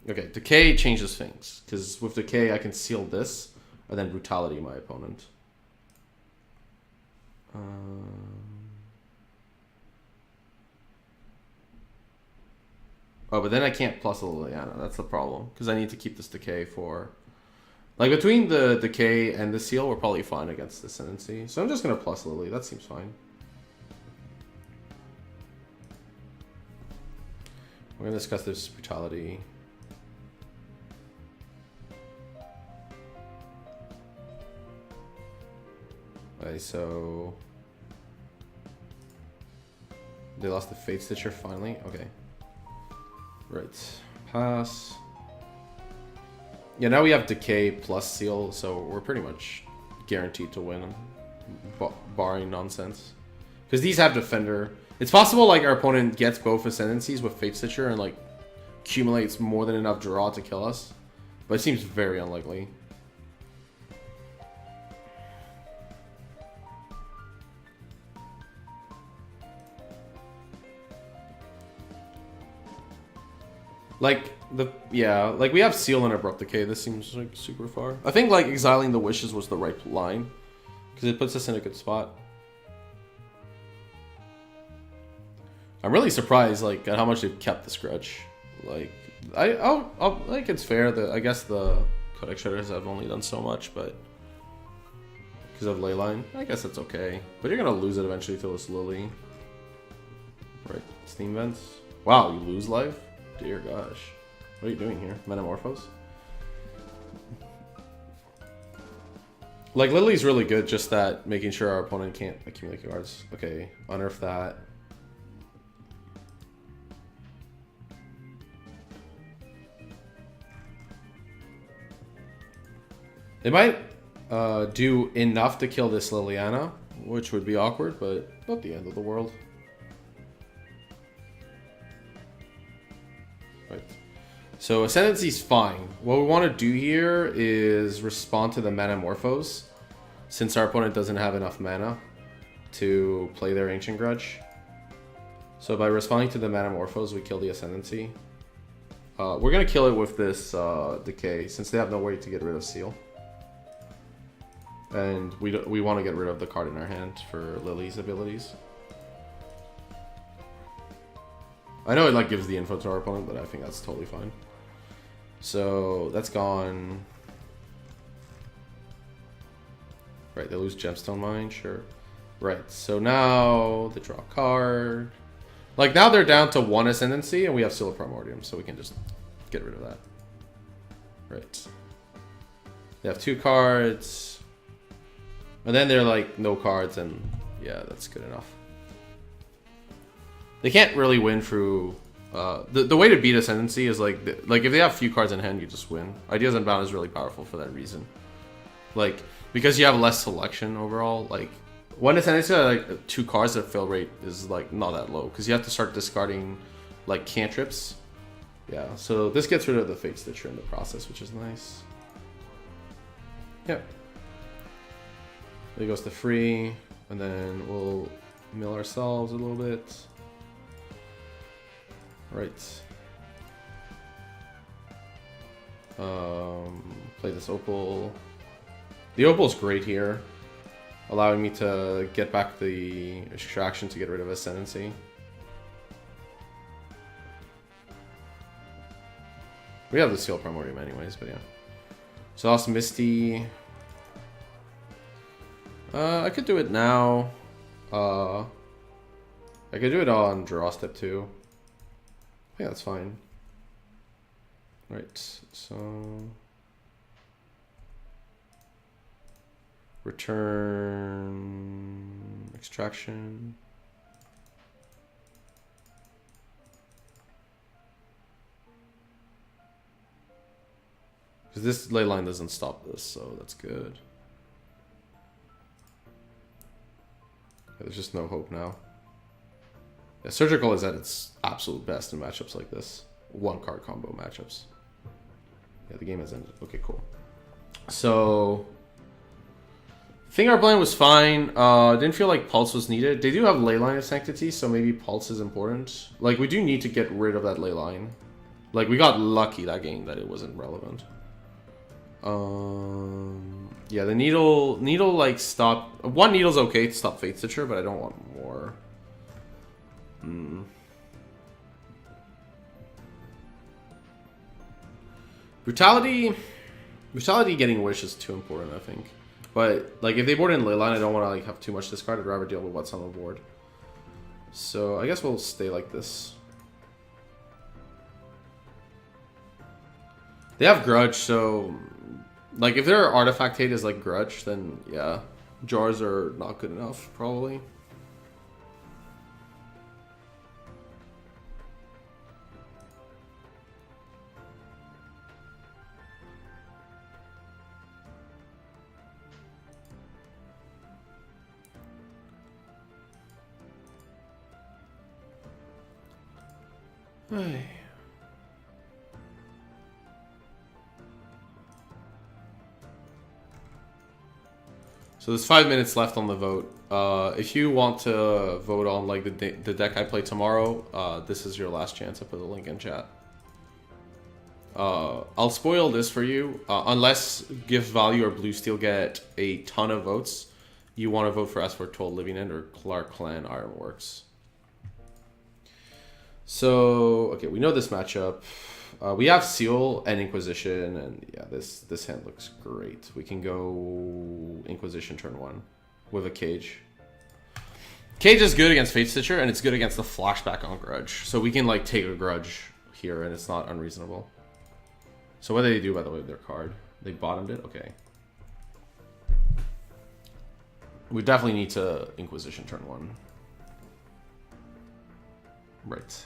Okay, Decay changes things. Because with Decay I can seal this, and then Brutality my opponent. Oh, but then I can't plus a Liliana. That's the problem. Because I need to keep this Decay for... Like, between the Decay and the Seal, we're probably fine against the Ascendancy. So I'm just going to plus Lily. That seems fine. We're going to discuss this Brutality. Okay, so... They lost the Fate Stitcher finally? Okay. Right. Pass. Yeah, now we have Decay plus Seal, so we're pretty much guaranteed to win, barring nonsense. Because these have Defender. It's possible, like, our opponent gets both Ascendancies with Fate Stitcher and, like, accumulates more than enough draw to kill us. But it seems very unlikely. Like, like we have Seal and Abrupt Decay. This seems like super far. I think like exiling the Wishes was the right line, because it puts us in a good spot. I'm really surprised like at how much they've kept this grudge. Like, I'll like it's fair that I guess the Codex Shredders have only done so much, but because of Leyline, I guess that's okay. But you're gonna lose it eventually to this Lily. Right, Steam Vents. Wow, you lose life? Dear gosh. What are you doing here? Metamorphose? Like, Lily's really good, just that making sure our opponent can't accumulate cards. Okay, unearth that. It might do enough to kill this Liliana, which would be awkward, but not the end of the world. Right. So Ascendancy's fine. What we want to do here is respond to the Metamorphose, since our opponent doesn't have enough mana to play their Ancient Grudge. So by responding to the Metamorphose, we kill the Ascendancy. We're going to kill it with this Decay, since they have no way to get rid of Seal. And we want to get rid of the card in our hand for Lily's abilities. I know it like gives the info to our opponent, but I think that's totally fine. So that's gone. Right, they lose Gemstone Mine, sure. Right, so now they draw a card. Like now they're down to 1 Ascendancy and we have Seal of Primordium, so we can just get rid of that. Right. They have 2 cards. And then they're like no cards, and yeah, that's good enough. They can't really win through... the way to beat Ascendancy is like if they have few cards in hand, you just win. Ideas Unbound is really powerful for that reason. Like, because you have less selection overall, like, when Ascendancy like 2 cards, their fill rate is like not that low. Because you have to start discarding like cantrips. Yeah, so this gets rid of the Fate Stitcher in the process, which is nice. Yep. There goes the free, and then we'll mill ourselves a little bit. Right. Play this Opal. The Opal's great here, allowing me to get back the extraction to get rid of Ascendancy. We have the Seal Primordium anyways, but yeah. So I lost Misty. I could do it now. I could do it on draw step 2. I think that's fine. Right, so... Return... Extraction... Because this ley line doesn't stop this, so that's good. There's just no hope now. Yeah, Surgical is at its absolute best in matchups like this. 1-card combo matchups. Yeah, the game has ended. Okay, cool. So... I think our plan was fine. Didn't feel like Pulse was needed. They do have Leyline of Sanctity, so maybe Pulse is important. Like, we do need to get rid of that Leyline. Like, we got lucky that game that it wasn't relevant. Yeah, the needle like stop. 1 needle's okay to stop Fate Stitcher, but I don't want more. Brutality getting Wish is too important, I think. But like if they board in Leyline, I don't want to like have too much discard. I'd rather deal with what's on the board. So I guess we'll stay like this. They have Grudge, so like if their artifact hate is like Grudge, then yeah, jars are not good enough probably. Hey. So there's 5 minutes left on the vote. If you want to vote on like the deck I play tomorrow, this is your last chance. I put the link in chat. I'll spoil this for you. Unless Gift Value or Blue Steel get a ton of votes, you want to vote for S412 Living End or Clark Clan Ironworks. So, okay, we know this matchup. We have Seal and Inquisition, and yeah, this hand looks great. We can go Inquisition turn 1 with a Cage. Cage is good against Fate Stitcher, and it's good against the flashback on Grudge. So we can like take a Grudge here, and it's not unreasonable. So what did they do, by the way, with their card? They bottomed it? Okay. We definitely need to Inquisition turn 1. Right.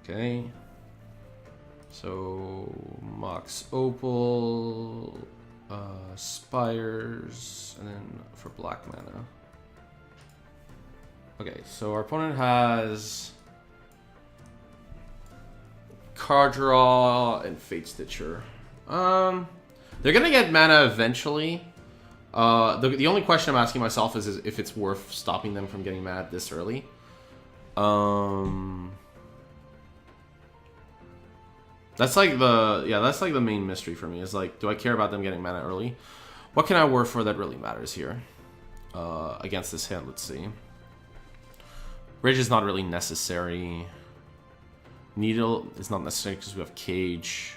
Okay. So Mox Opal, Spires, and then for black mana. Okay, so our opponent has Card Draw and Fate Stitcher. They're gonna get mana eventually. The only question I'm asking myself is if it's worth stopping them from getting mana this early. That's like the main mystery for me, is like, do I care about them getting mana early? What can I work for that really matters here? Against this hand, let's see. Rage is not really necessary. Needle is not necessary because we have Cage.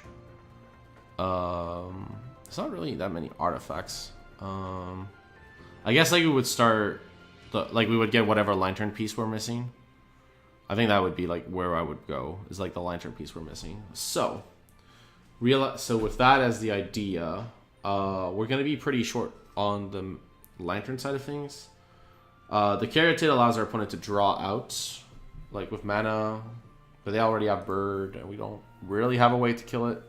There's not really that many artifacts. I guess like we would start, we would get whatever Lantern piece we're missing. I think that would be like where I would go, is like the Lantern piece we're missing. So with that as the idea, we're gonna be pretty short on the Lantern side of things. The Caryatid allows our opponent to draw out like with mana, but they already have bird, and we don't really have a way to kill it.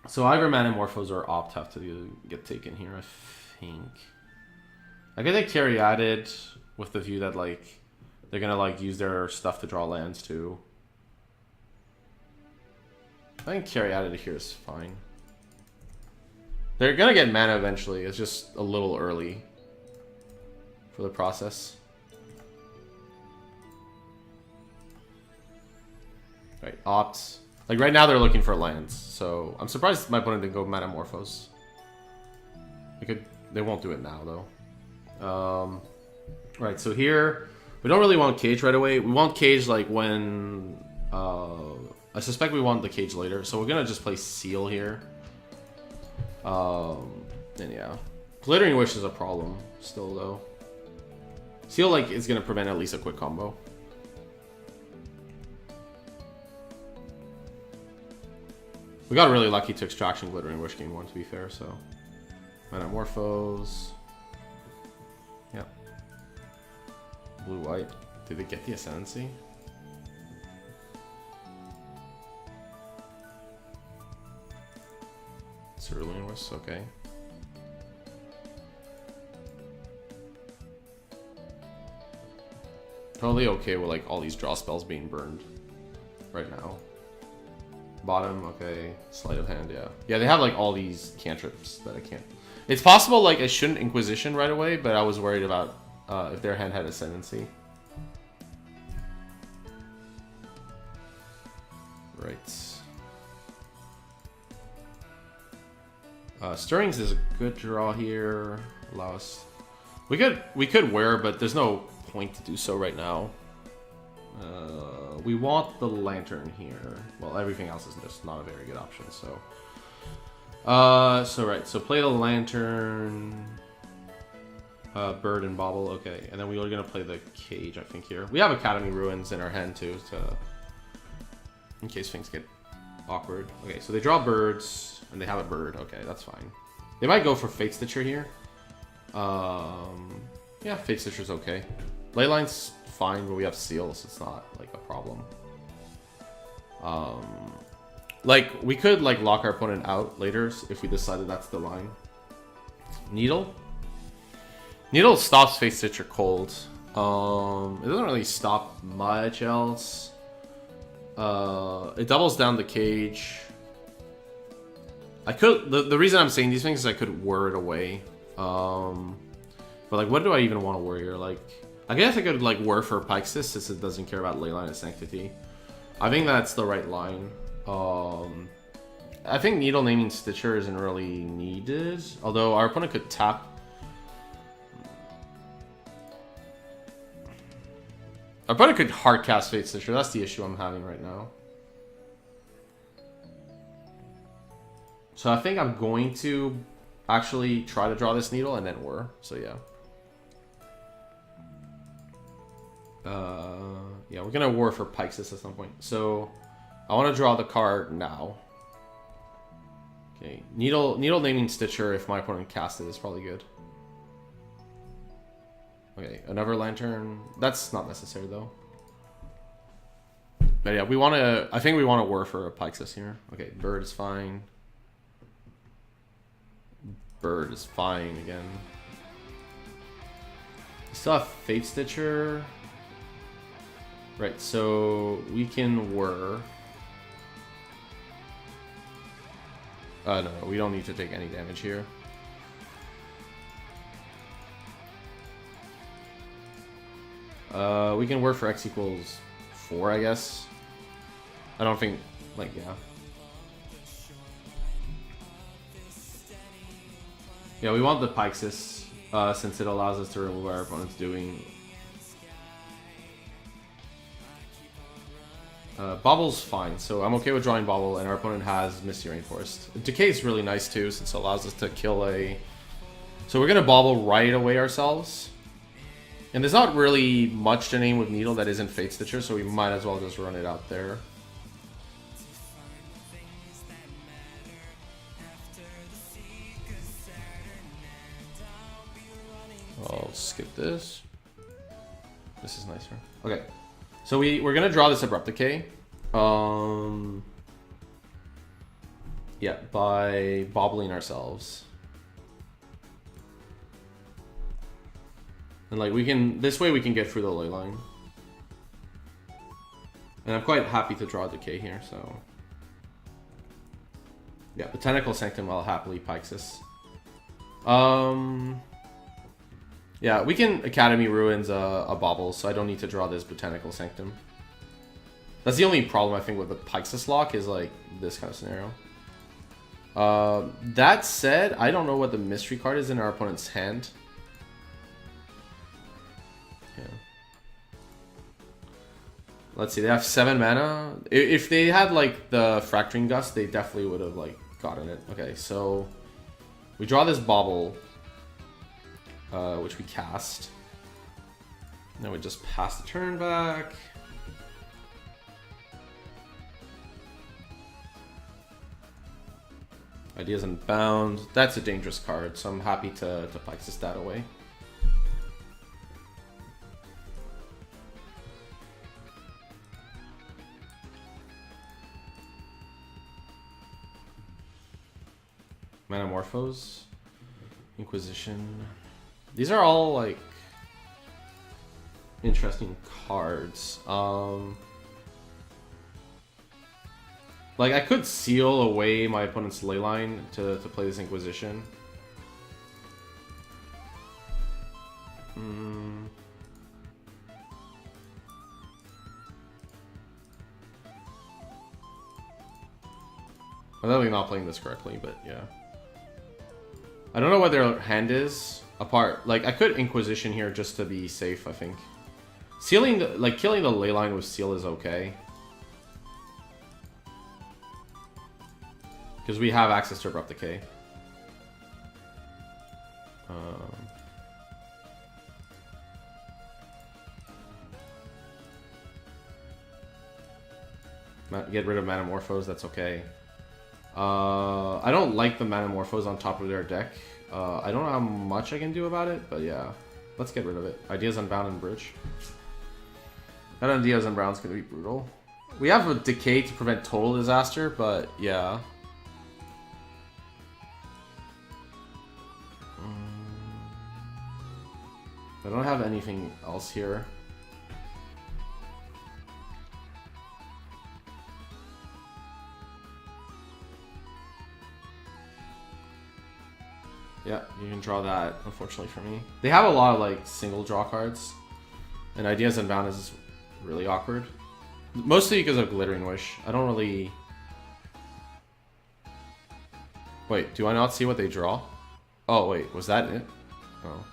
So either Manamorphose or Opt have to get taken here, I think. I guess they Caryatid with the view that like they're gonna like use their stuff to draw lands too. I think Caryatid here is fine. They're gonna get mana eventually. It's just a little early for the process. Right, Opt. Like right now they're looking for lands, so I'm surprised my opponent didn't go Manamorphose. They won't do it now though. Right, so here we don't really want Cage right away. We want Cage like when I suspect we want the Cage later, so we're gonna just play Seal here. And yeah, Glittering Wish is a problem still though. Seal like is gonna prevent at least a quick combo. We got really lucky to Extraction Glittering Wish game 1 to be fair, so Manamorphose. Yeah. Blue white. Did they get the Ascendancy? Cerulean Wisp, okay. Totally okay with like all these draw spells being burned right now. Bottom, okay. Sleight of Hand, yeah. Yeah, they have like all these cantrips that I can't. It's possible like I shouldn't Inquisition right away, but I was worried about if their hand had Ascendancy. Right. Stirrings is a good draw here. Allow us. We could wear, but there's no point to do so right now. We want the Lantern here. Well, everything else is just not a very good option. So, so play the Lantern, Bird and Bobble. Okay, and then we are gonna play the Cage. I think here we have Academy Ruins in our hand too, in case things get awkward. Okay, so they draw birds and they have a bird. Okay, that's fine. They might go for Fate Stitcher here. Yeah, Fate Stitcher's okay. Leyline's fine, but we have Seal, so it's not like a problem. Like we could like lock our opponent out later if we decided that's the line. Needle stops Fate Stitcher cold. It doesn't really stop much else. It doubles down the Cage. I could the reason I'm saying these things is I could whir it away. But like, what do I even want to whir here? Like, I guess I could like whir for Pyxis since it doesn't care about Leyline and Sanctity. I think that's the right line. I think Needle Naming Stitcher isn't really needed, although our opponent could tap. Our opponent could hard cast Fate Stitcher. That's the issue I'm having right now. So I think I'm going to actually try to draw this Needle and then whir. So yeah. Yeah, we're gonna whir for Pyxis at some point. So I want to draw the card now. Okay, Needle Naming Stitcher. If my opponent cast it, is probably good. Okay, another Lantern. That's not necessary though. But yeah, we want to. I think we want to whir for a Pyxis here. Okay, Bird is fine. Bird is fine again. We still have Fate Stitcher. Right, so we can whir. No, we don't need to take any damage here. We can whir for X equals 4, I guess. I don't think, like, yeah. Yeah, we want the Pyxis, since it allows us to remove our opponent's doing. Bobble's fine, so I'm okay with drawing Bobble, and our opponent has Misty Rainforest. Decay is really nice too, since it allows us to kill a. So we're gonna Bobble right away ourselves, and there's not really much to name with Needle that isn't Fate Stitcher, so we might as well just run it out there. I'll skip this. this is nicer. Okay, so we're gonna draw this Abrupt Decay. Yeah, by bobbling ourselves. And like this way we can get through the ley line. And I'm quite happy to draw Decay here, so. Yeah, Botanical Sanctum, I'll happily Pyxis. Yeah, we can Academy Ruins a Bauble, so I don't need to draw this Botanical Sanctum. That's the only problem I think with the Pyxis lock is like this kind of scenario. That said, I don't know what the mystery card is in our opponent's hand. Yeah. Let's see, they have 7 mana. If they had like the Fracturing Gust, they definitely would have like gotten it. Okay, so we draw this Bauble, which we cast. Then we just pass the turn back. Ideas Unbound. That's a dangerous card, so I'm happy to Pyxis that away. Manamorphose. Inquisition. These are all like interesting cards. Like I could seal away my opponent's Leyline to play this Inquisition. I'm definitely not playing this correctly, but yeah. I don't know what their hand is. Apart, like I could Inquisition here just to be safe. I think sealing, killing the Leyline with seal is okay because we have access to Abrupt Decay. Get rid of Manamorphose. That's okay. I don't like the Manamorphose on top of their deck. I don't know how much I can do about it, but yeah. Let's get rid of it. Ideas Unbound and Bridge. That Ideas Unbound is going to be brutal. We have a Decay to prevent total disaster, but yeah. I don't have anything else here. Yeah, you can draw that, unfortunately for me. They have a lot of like single draw cards. And Ideas Unbound is really awkward. Mostly because of Glittering Wish. I don't really... Wait, do I not see what they draw? Oh, wait, was that it? Oh.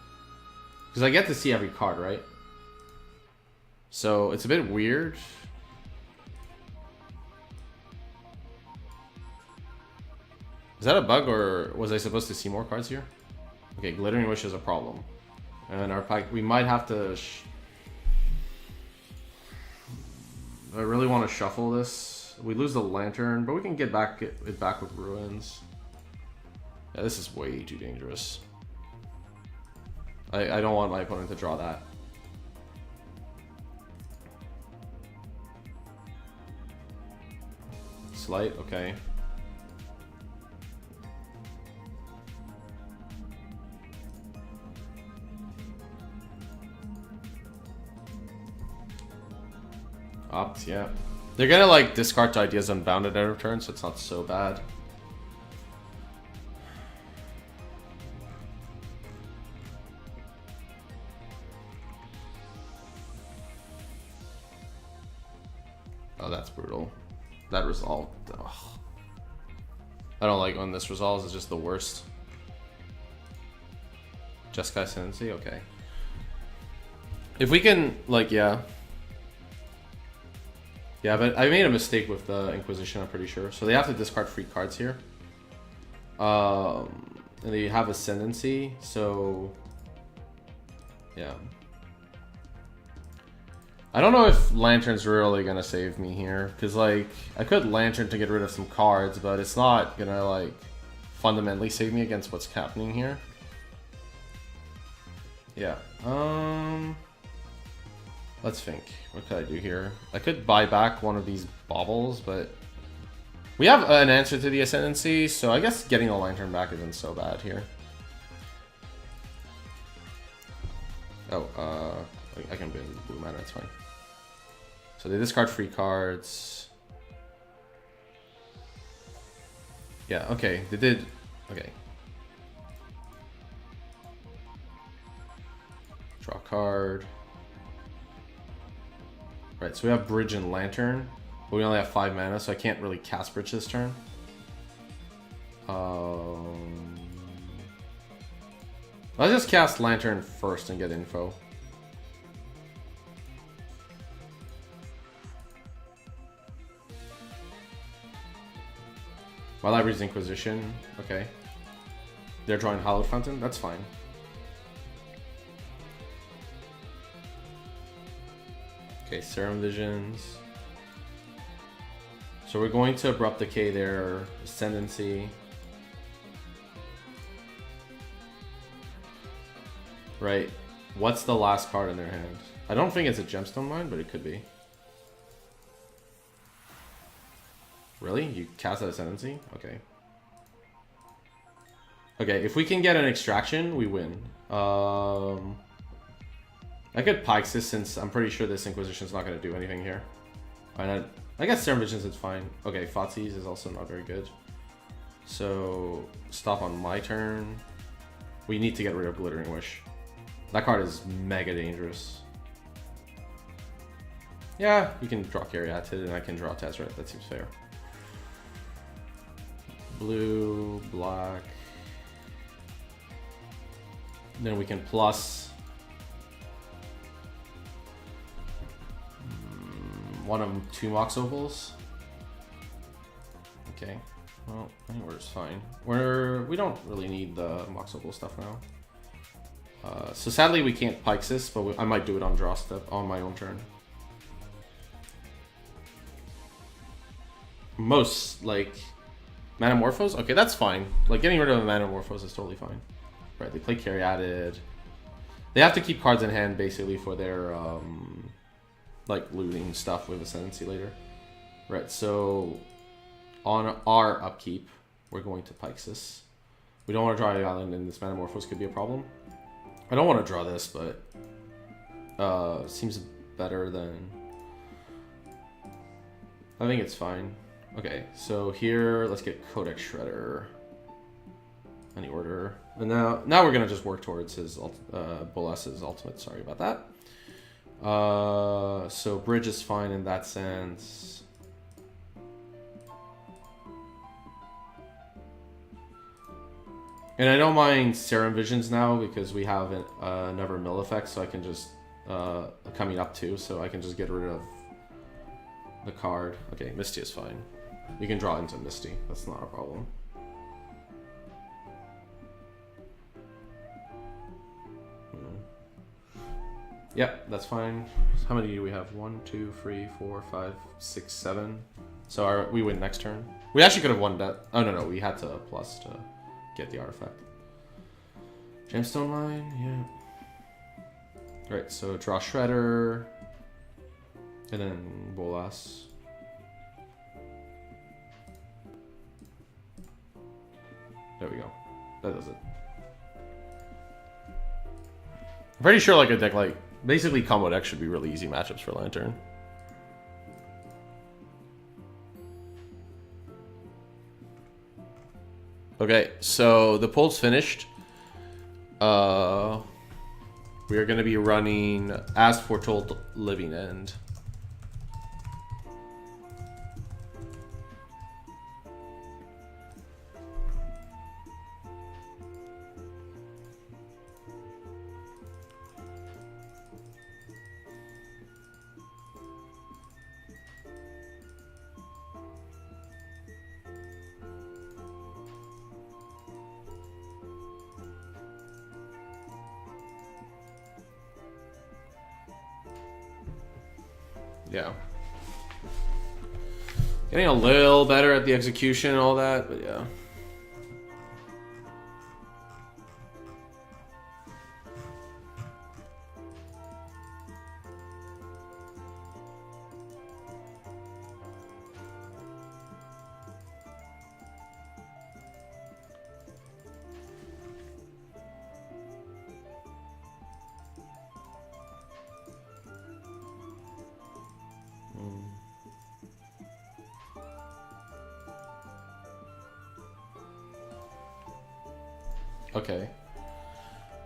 Because I get to see every card, right? So, it's a bit weird. Is that a bug, or was I supposed to see more cards here? Okay, Glittering Wish is a problem. And our pack, we might have to... I really want to shuffle this. We lose the Lantern, but we can get it back with Ruins. Yeah, this is way too dangerous. I don't want my opponent to draw that. Slight, okay. Opt, yeah. They're gonna like discard to Ideas Unbound at every turn, so it's not so bad. Oh, that's brutal. That resolve. Ugh. I don't like when this resolves, it's just the worst. Jeskai Ascendancy, okay. If we can, like, yeah. Yeah, but I made a mistake with the Inquisition, I'm pretty sure. So they have to discard free cards here. And they have Ascendancy, so... Yeah. I don't know if Lantern's really gonna save me here. Because, like, I could Lantern to get rid of some cards, but it's not gonna, like, fundamentally save me against what's happening here. Yeah. Let's think. What could I do here? I could buy back one of these baubles, but we have an answer to the Ascendancy, so I guess getting a Lantern back isn't so bad here. Oh, I can win blue mana, it's fine. So they discard free cards. Yeah, okay, they did. Okay. Draw a card. Right, so we have Bridge and Lantern, but we only have 5 mana, so I can't really cast Bridge this turn. Let's just cast Lantern first and get info. My library's Inquisition. Okay. They're drawing Hallowed Fountain. That's fine. Okay, Serum Visions. So we're going to Abrupt Decay their Ascendancy. Right. What's the last card in their hand? I don't think it's a Gemstone Mine, but it could be. Really? You cast that Ascendancy? Okay. Okay, if we can get an Extraction, we win. I could Pyxis since I'm pretty sure this Inquisition's not going to do anything here. I guess Serum Visions is fine. Okay, Thoughtseize is also not very good. So, stop on my turn. We need to get rid of Glittering Wish. That card is mega dangerous. Yeah, you can draw Caryatid and I can draw Tezzeret. That seems fair. Blue, black. Then we can plus one of 2 Mox Opals. Okay. Well, I think we're just fine. We don't really need the Mox Opal stuff now. So sadly we can't Pyxis, but I might do it on draw step on my own turn. Most like Manamorphose? Okay, that's fine. Like getting rid of a Manamorphose is totally fine. Right, they play Caryatid. They have to keep cards in hand basically for their like looting stuff with Ascendancy later. Right, so on our upkeep, we're going to Pyxis. We don't want to draw the island, and this Manamorphose could be a problem. I don't want to draw this, but seems better than... I think it's fine. Okay, so here, let's get Codex Shredder. Any order. And now we're going to just work towards his Bolas's ultimate. Sorry about that. So Bridge is fine in that sense. And I don't mind Serum Visions now because we have another mill effect, so I can just coming up too, so I can just get rid of the card. Okay, Misty is fine. You can draw into Misty. That's not a problem. Yep, that's fine. How many do we have? 1, 2, 3, 4, 5, 6, 7. So we win next turn. We actually could have won that. Oh no, we had to plus to get the artifact. Gemstone Mine, yeah. Right, so draw Shredder. And then Bolas. There we go. That does it. I'm pretty sure like a deck like basically combo deck should be really easy matchups for Lantern. Okay, so the poll's finished. We are going to be running As Foretold Living End. Yeah. Getting a little better at the execution and all that, but yeah. Okay.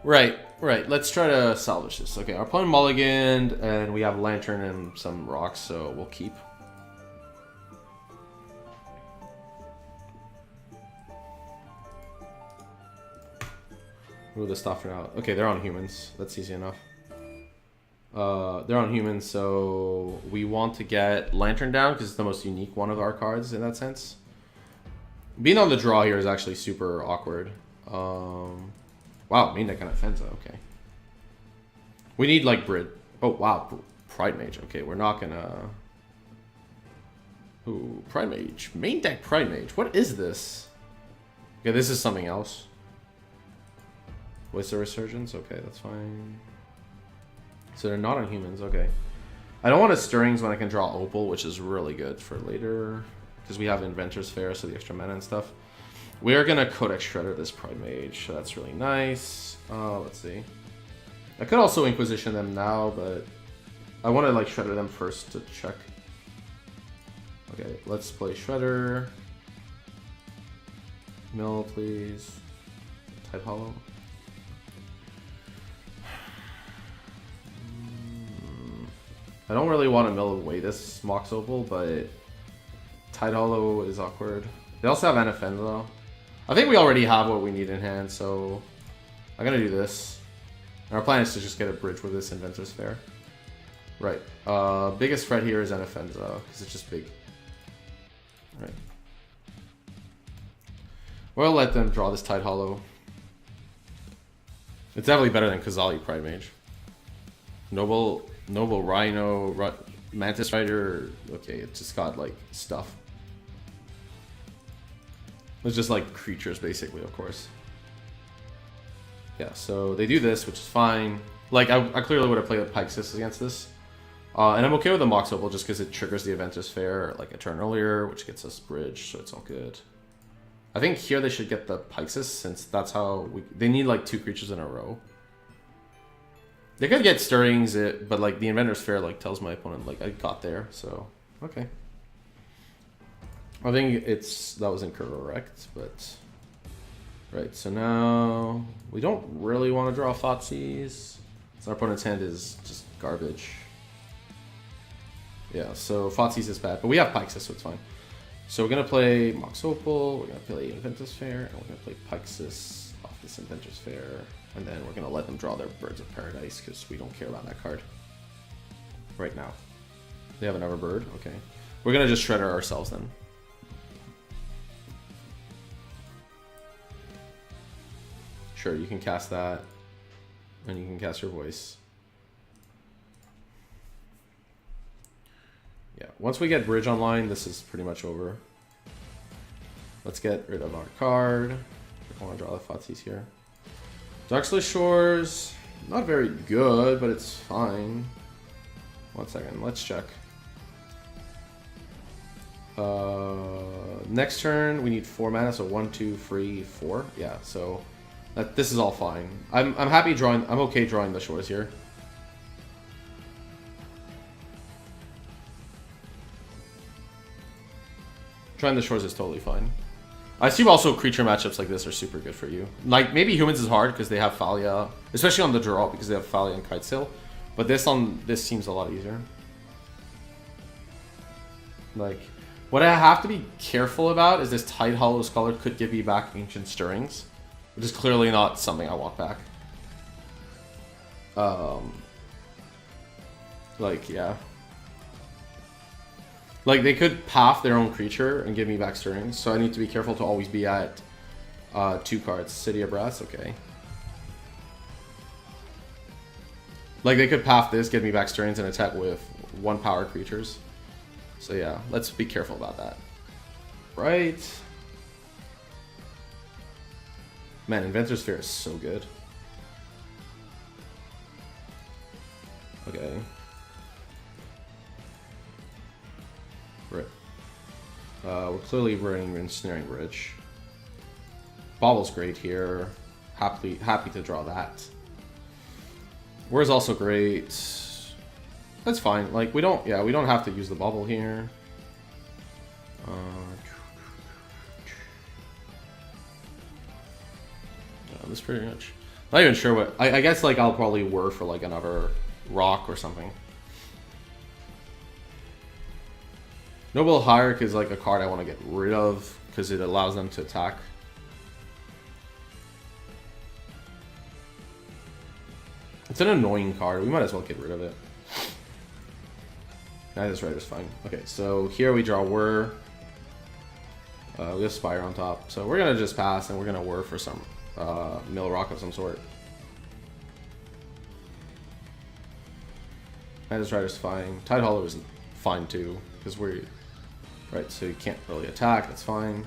Right. Let's try to salvage this. Okay, our opponent mulliganed, and we have Lantern and some rocks, so we'll keep. Ooh, the stuff out. Okay, they're on humans. That's easy enough. They're on humans, so we want to get Lantern down because it's the most unique one of our cards in that sense. Being on the draw here is actually super awkward. Wow, main deck kind of Fenza, okay. We need like Brid. Oh wow, Pride Mage. Okay, we're not gonna. Ooh, Pride Mage. Main deck Pride Mage. What is this? Okay, this is something else. What's the Resurgence? Okay, that's fine. So they're not on humans, okay. I don't want a Stirrings when I can draw Opal, which is really good for later. Because we have Inventor's Fair, so the extra mana and stuff. We are going to Codex Shredder this Pride Mage, so that's really nice. Let's see. I could also Inquisition them now, but I want to like Shredder them first to check. Okay, let's play Shredder. Mill, please. Type Hollow. I don't really want to mill away this Mox Opal, but Tide Hollow is awkward. They also have Anafend though. I think we already have what we need in hand, so I'm gonna do this. And our plan is to just get a bridge with this Inventor's Fair. Right. Biggest threat here is Anafenza, because it's just big. Right. We'll let them draw this Tide Hollow. It's definitely better than Kazali Pride Mage. Noble Rhino, Mantis Rider. Okay, it just got like stuff. It's just like creatures, basically, of course. Yeah, so they do this, which is fine. Like, I clearly would have played with Pyxis against this. And I'm okay with the Mox Opal just because it triggers the Inventor's Fair like a turn earlier, which gets us bridge, so it's all good. I think here they should get the Pyxis, since that's how they need like 2 creatures in a row. They could get Stirrings, but like the Inventor's Fair like tells my opponent like I got there, so okay. I think that was incorrect, but right. So now we don't really want to draw Thoughtseize. So our opponent's hand is just garbage. Yeah, so Thoughtseize is bad, but we have Pyxis, so it's fine. So we're gonna play Mox Opal. We're gonna play Inventor's Fair, and we're gonna play Pyxis off this Inventor's Fair. And then we're going to let them draw their Birds of Paradise because we don't care about that card right now. They have another bird? Okay. We're going to just Shredder ourselves then. Sure, you can cast that. And you can cast your Voice. Yeah, once we get Bridge online, this is pretty much over. Let's get rid of our card. I want to draw the Thoughtseize here. Darkslush Shores, not very good, but it's fine. 1 second, let's check. Next turn, we need 4 mana, so 1, 2, 3, 4. Yeah, so this is all fine. I'm happy drawing. I'm okay drawing the Shores here. Drawing the Shores is totally fine. I assume also creature matchups like this are super good for you. Like, maybe humans is hard because they have Thalia, especially on the draw because they have Thalia and Kitesail. But this seems a lot easier. Like, what I have to be careful about is this Tide Hollow Scholar could give me back Ancient Stirrings, which is clearly not something I want back. Like, yeah. Like, they could path their own creature and give me back Stirrings, so I need to be careful to always be at 2 cards. City of Brass, okay. Like, they could path this, give me back Stirrings, and attack with 1 power creatures. So yeah, let's be careful about that. Right. Man, Inventor's Fair is so good. Okay. Right. We're clearly running Ensnaring Bridge. Bobble's great here. Happy to draw that. Where's also great. That's fine. Like, we don't have to use the bubble here. That's pretty much. Not even sure what. I guess like I'll probably whir for like another rock or something. Noble Hierarch is like a card I want to get rid of because it allows them to attack. It's an annoying card. We might as well get rid of it. That's right, it's fine. Okay, so here we draw whir. We have Spire on top. So we're gonna just pass and we're gonna whir for some mill rock of some sort. That's right, it's fine. Tide Hollow is fine too, because we're right, so you can't really attack, that's fine.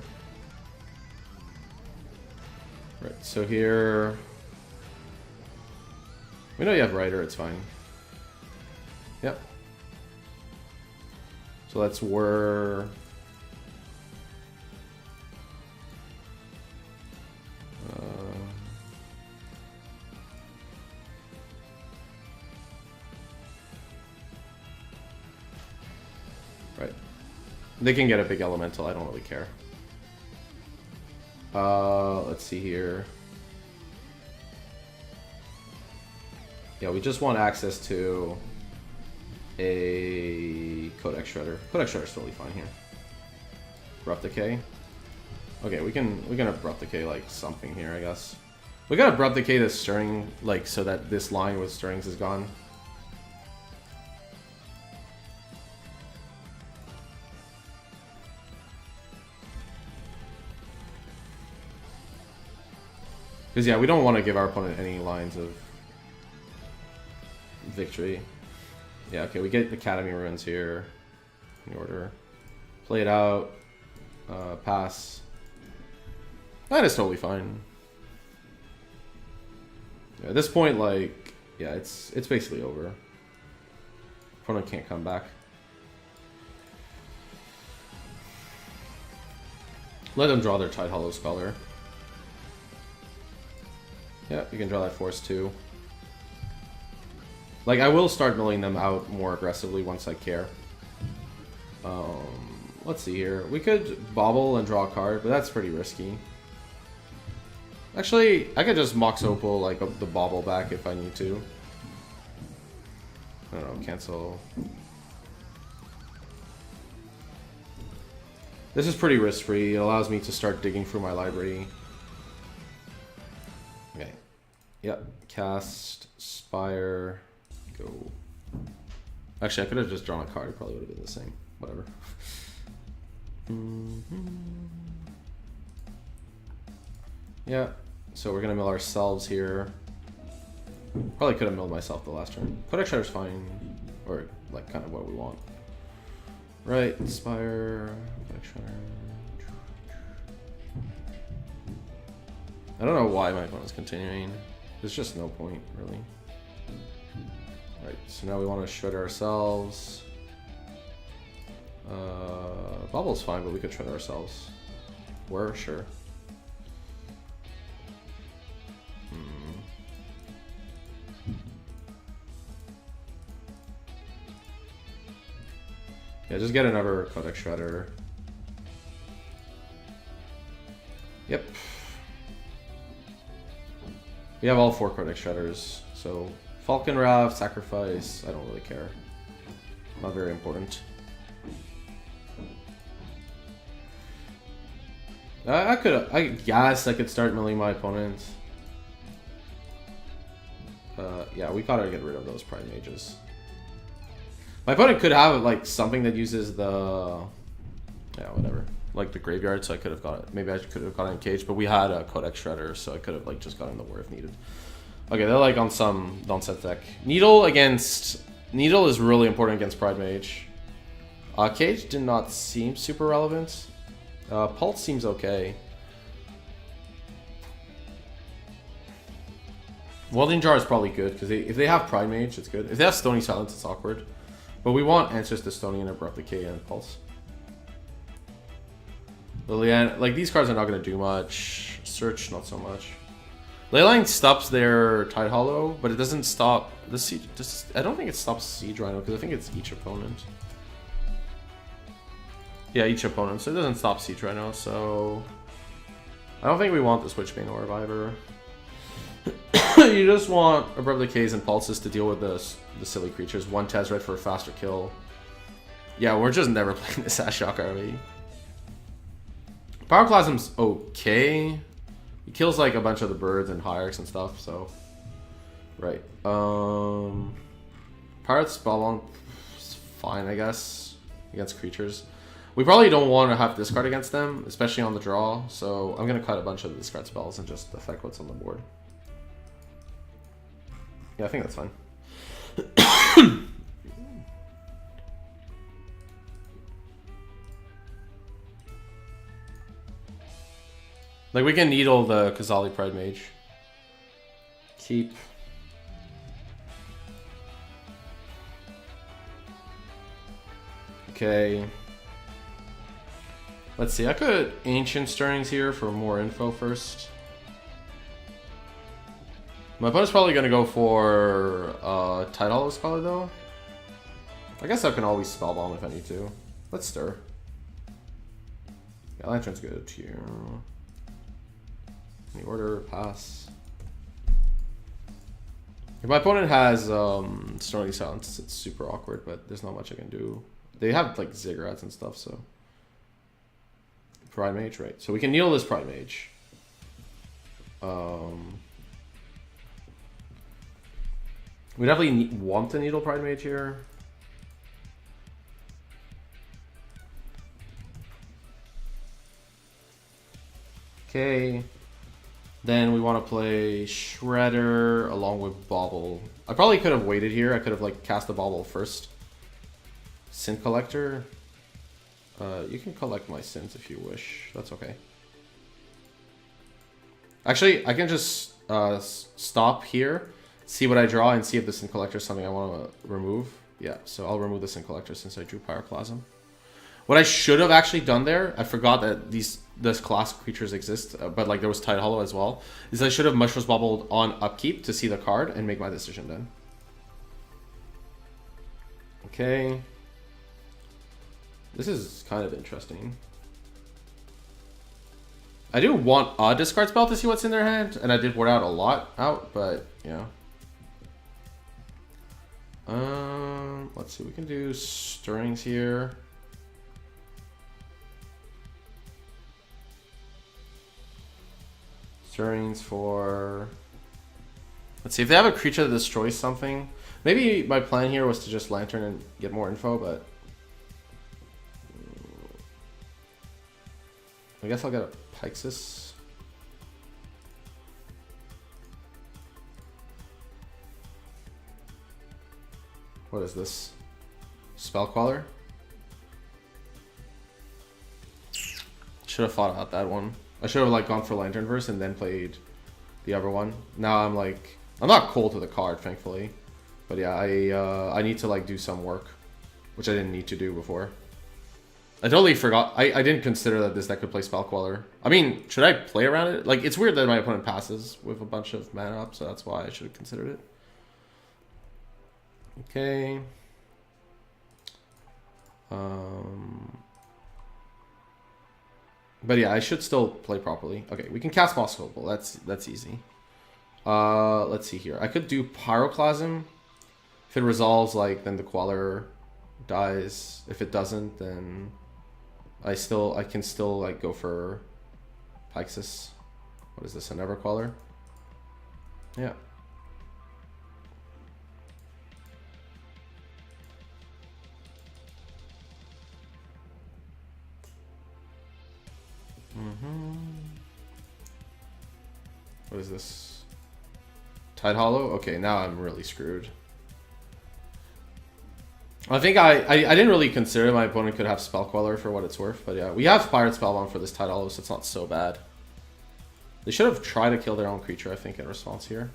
Right, so here we know you have Rider, it's fine. Yep. So that's whir. Right. They can get a big elemental, I don't really care. Let's see here. Yeah, we just want access to a Codex Shredder. Codex Shredder is totally fine here. Abrupt Decay. Okay, we can Abrupt Decay like something here, I guess. We gotta Abrupt Decay this Stirring, like so that this line with Stirrings is gone. Because yeah, we don't want to give our opponent any lines of victory. Yeah, okay, we get Academy Ruins here in order. Play it out. Pass. That is totally fine. Yeah, at this point, like, yeah, it's basically over. Opponent can't come back. Let them draw their Tide Hollow Scholar. Yeah, you can draw that Force too. Like, I will start milling them out more aggressively once I care. Let's see here. We could bobble and draw a card, but that's pretty risky. Actually, I could just Mox Opal, like, the bobble back if I need to. I don't know, cancel. This is pretty risk-free. It allows me to start digging through my library. Okay. Yep. Cast, Spire, go. Actually, I could have just drawn a card. It probably would have been the same. Whatever. Yeah. So we're gonna mill ourselves here. Probably could have milled myself the last turn. Codex Shredder's fine, or like kind of what we want. Right. Spire. Codex Shredder. I don't know why my opponent's continuing. There's just no point, really. Right, so now we want to shred ourselves. Bubble's fine, but we could shred ourselves. We're sure. Yeah, just get another Codex Shredder. Yep. We have all 4 Codex Shredders, so Falcon Raft, Sacrifice, I don't really care. Not very important. I guess I could start milling my opponent. Yeah, we gotta get rid of those Prime Mages. My opponent could have like something that uses the, yeah, whatever, like the graveyard, so I could have got it. Maybe I could have gotten Cage, but we had a Codex Shredder, so I could have like just gotten the War if needed. Okay, they're like on some nonsense deck. Needle is really important against Pride Mage. Cage did not seem super relevant. Pulse seems okay. Welding Jar is probably good, because if they have Pride Mage, it's good. If they have Stony Silence, it's awkward. But we want answers to Stony and Abrupt Decay and Pulse. Liliana, like these cards are not going to do much. Search, not so much. Leyline stops their Tide Hollow, but it doesn't stop the Siege. I don't think it stops Siege Rhino, because I think it's each opponent. Yeah, each opponent, so it doesn't stop Siege Rhino, so I don't think we want the Switchbane Orb either. You just want Abrupt Decays and Pulses to deal with the silly creatures. One Tezzeret for a faster kill. Yeah, we're just never playing this Ashok, are we? Pyroclasm's okay. He kills like a bunch of the birds and Hierarchs and stuff, so... Right. Pirate Spellbound is fine, I guess, against creatures. We probably don't want to have discard against them, especially on the draw, so I'm going to cut a bunch of the discard spells and just affect what's on the board. Yeah, I think that's fine. Like, we can needle the Kazali Pride Mage. Keep. Okay. Let's see, I could Ancient Stirrings here for more info first. My opponent's probably going to go for Tidal Scholar though. I guess I can always Spellbomb if I need to. Let's Stir. Yeah, Lantern's good here. Any order, pass. If my opponent has Snorting Silence, it's super awkward, but there's not much I can do. They have like Ziggurats and stuff, so. Pride Mage, right. So we can needle this Pride Mage. We definitely want to needle Pride Mage here. Okay. Then we want to play Shredder along with Bauble. I probably could have waited here. I could have like cast the Bauble first. Sin Collector. You can collect my sins if you wish. That's okay. Actually, I can just stop here, see what I draw, and see if the Sin Collector is something I want to remove. Yeah, so I'll remove the Sin Collector since I drew Pyroclasm. What I should have actually done there, I forgot that this class of creatures exist, but like there was Tide Hollow as well, is I should have Mushroom's Bubbled on upkeep to see the card and make my decision then. Okay. This is kind of interesting. I do want a discard spell to see what's in their hand, and I did ward out a lot out, but yeah. Let's see, we can do Stirrings here. Stirrings for... Let's see, if they have a creature that destroys something... Maybe my plan here was to just Lantern and get more info, but... I guess I'll get a Pyxis. What is this? Spellcaller? Should have thought about that one. I should have like gone for Lanternverse and then played the other one. Now I'm like, I'm not cold to the card, thankfully. But yeah, I need to like do some work, which I didn't need to do before. I totally forgot. I didn't consider that this deck could play Spellcaller. I mean, should I play around it? Like, it's weird that my opponent passes with a bunch of mana up, so that's why I should have considered it. Okay. But yeah, I should still play properly. Okay, we can cast Moss Opal. That's easy. Let's see here. I could do Pyroclasm. If it resolves, like, then the Queller dies. If it doesn't, then I can still like go for Pyxis. What is this? An Everqueller? Yeah. What is this? Tide Hollow? Okay, now I'm really screwed. I think I didn't really consider my opponent could have Spellqueller for what it's worth, but yeah, we have Pirate Spellbound for this Tide Hollow, so it's not so bad. They should have tried to kill their own creature, I think, in response here.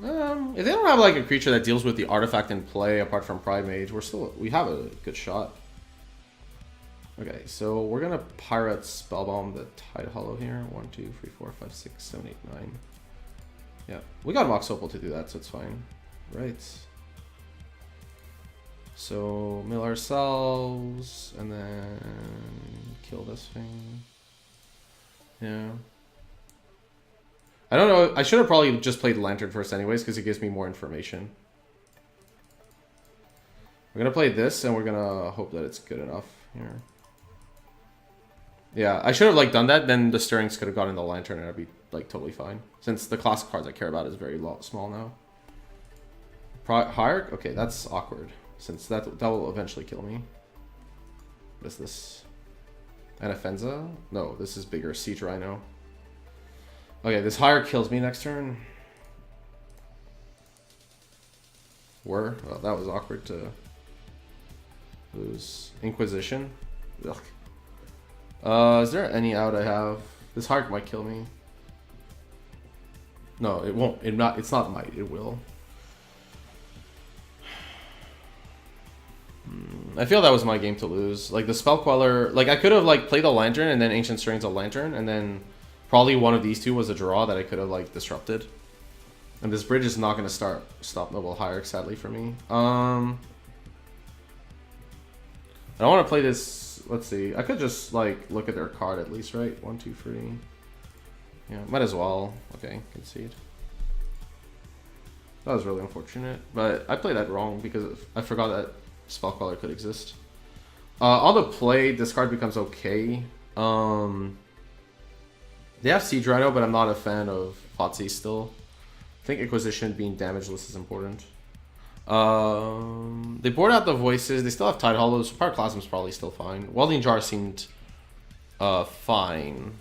If they don't have like a creature that deals with the artifact in play apart from Pride Mage, we have a good shot. Okay, so we're gonna Pirate Spellbomb the Tide Hollow here. 1, 2, 3, 4, 5, 6, 7, 8, 9. Yeah, we got Mox Opal to do that, so it's fine. Right. So mill ourselves and then kill this thing. Yeah. I don't know. I should have probably just played Lantern first anyways, because it gives me more information. We're going to play this, and we're going to hope that it's good enough here. Yeah, I should have like done that, then the Stirrings could have gotten the Lantern, and I'd be like totally fine. Since the classic cards I care about is very small now. Hierarch? Okay, that's awkward. Since that will eventually kill me. What is this? Anafenza? No, this is bigger. Siege Rhino. Okay, this Hierarch kills me next turn. Well, that was awkward to lose. Inquisition? Ugh. Is there any out I have? This Hierarch might kill me. No, it won't. It's not might. It will. I feel that was my game to lose. Like the Spell Queller, like I could have like played a Lantern and then Ancient Stirrings a Lantern, and then probably one of these two was a draw that I could have like disrupted. And this bridge is not going to stop Noble Hierarch, sadly for me. I don't want to play this. Let's see. I could just like look at their card at least, right? 1, 2, 3. Yeah, might as well. Okay, concede. That was really unfortunate, but I played that wrong because I forgot that Spell Queller could exist. On the play, this card becomes okay. They have Siege Rhino, but I'm not a fan of Thoughtseize still. I think Inquisition being damageless is important. They board out the Voices. They still have Tide Hollows. Pyroclasm's probably still fine. Welding Jar seemed fine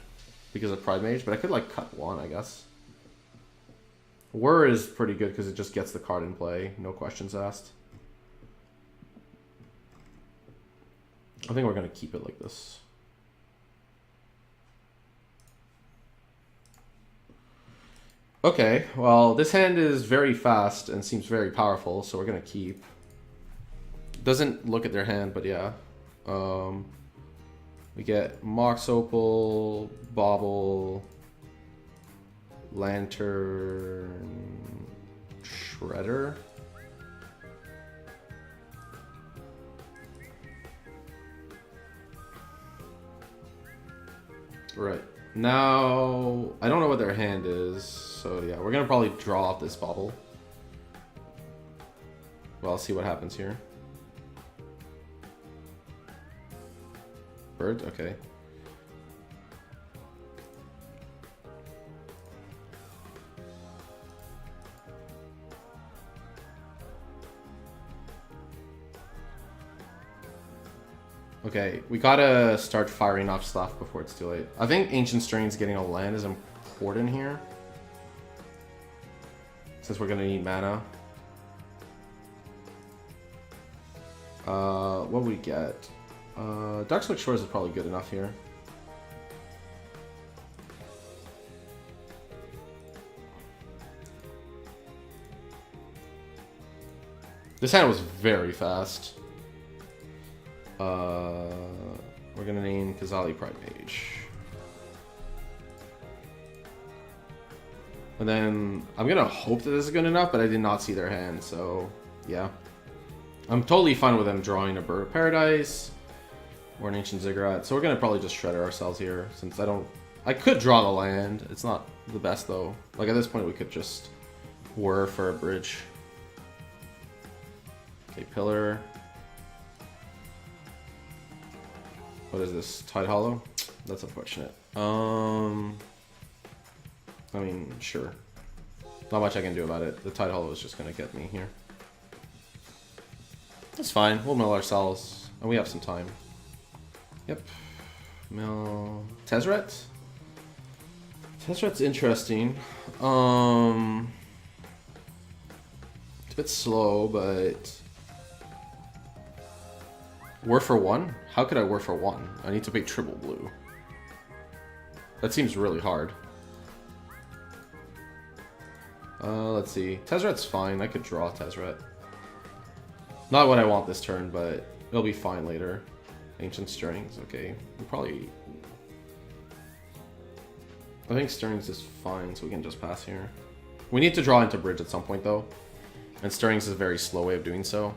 because of Pride Mage, but I could like cut one, I guess. Whir is pretty good because it just gets the card in play. No questions asked. I think we're going to keep it like this. Okay, well, this hand is very fast and seems very powerful, so we're going to keep. Doesn't look at their hand, but yeah. We get Mox Opal, Bauble, Lantern, Shredder. Right. Now, I don't know what their hand is, so yeah, we're gonna probably draw off this Bauble. Well, I'll see what happens here. Bird? Okay. Okay, we gotta start firing off stuff before it's too late. I think Ancient Stirrings getting a land is important here, since we're gonna need mana. What do we get? Darkslick Shores is probably good enough here. This hand was very fast. We're gonna name Kazali Pride Mage. And then I'm gonna hope that this is good enough, but I did not see their hand, so yeah. I'm totally fine with them drawing a Bird of Paradise or an Ancient Ziggurat. So we're gonna probably just shredder ourselves here, since I could draw the land. It's not the best though. Like at this point we could just whir for a bridge. Okay, Pillar. What is this? Tide Hollow? That's unfortunate. I mean, sure. Not much I can do about it. The Tide Hollow is just gonna get me here. That's fine. We'll mill ourselves. And we have some time. Yep. Mill... Tezzeret? Tezzeret's interesting. It's a bit slow, but... Whir for 1? How could I whir for 1? I need to pay triple blue. That seems really hard. Let's see. Tezzeret's fine. I could draw Tezzeret. Not what I want this turn, but it'll be fine later. Ancient Stirrings, okay. We probably... I think Stirrings is fine, so we can just pass here. We need to draw into bridge at some point, though. And Stirrings is a very slow way of doing so.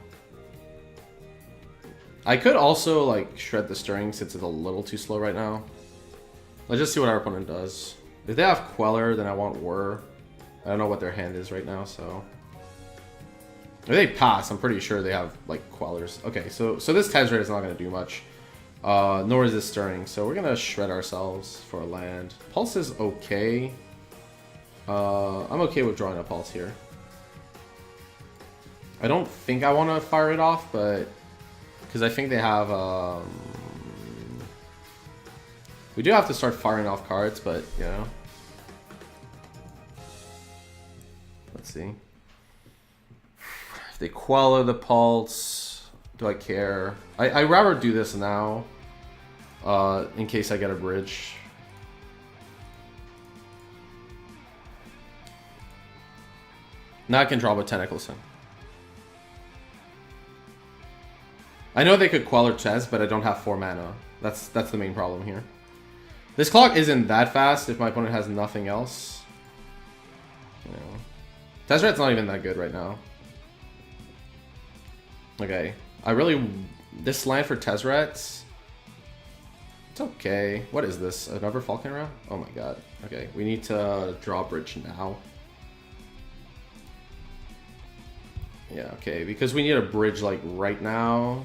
I could also, like, shred the Stirring since it's a little too slow right now. Let's just see what our opponent does. If they have Queller, then I want Whir. I don't know what their hand is right now, so... If they pass, I'm pretty sure they have, like, Quellers. Okay, so this Tezzeret is not going to do much. Nor is this Stirring, so we're going to shred ourselves for a land. Pulse is okay. I'm okay with drawing a Pulse here. I don't think I want to fire it off, but... Because I think they have... We do have to start firing off cards, but, you know... Let's see. If they Queller the Pulse, do I care? I'd rather do this now, in case I get a bridge. Now I can draw Botanical Sin. I know they could Queller Tez, but I don't have 4 mana. That's the main problem here. This clock isn't that fast if my opponent has nothing else. You know. Tezzeret's not even that good right now. Okay. This land for Tezzeret... It's okay. What is this? Another Falcon Round? Oh my god. Okay, we need to draw a bridge now. Yeah, okay, because we need a bridge, like, right now.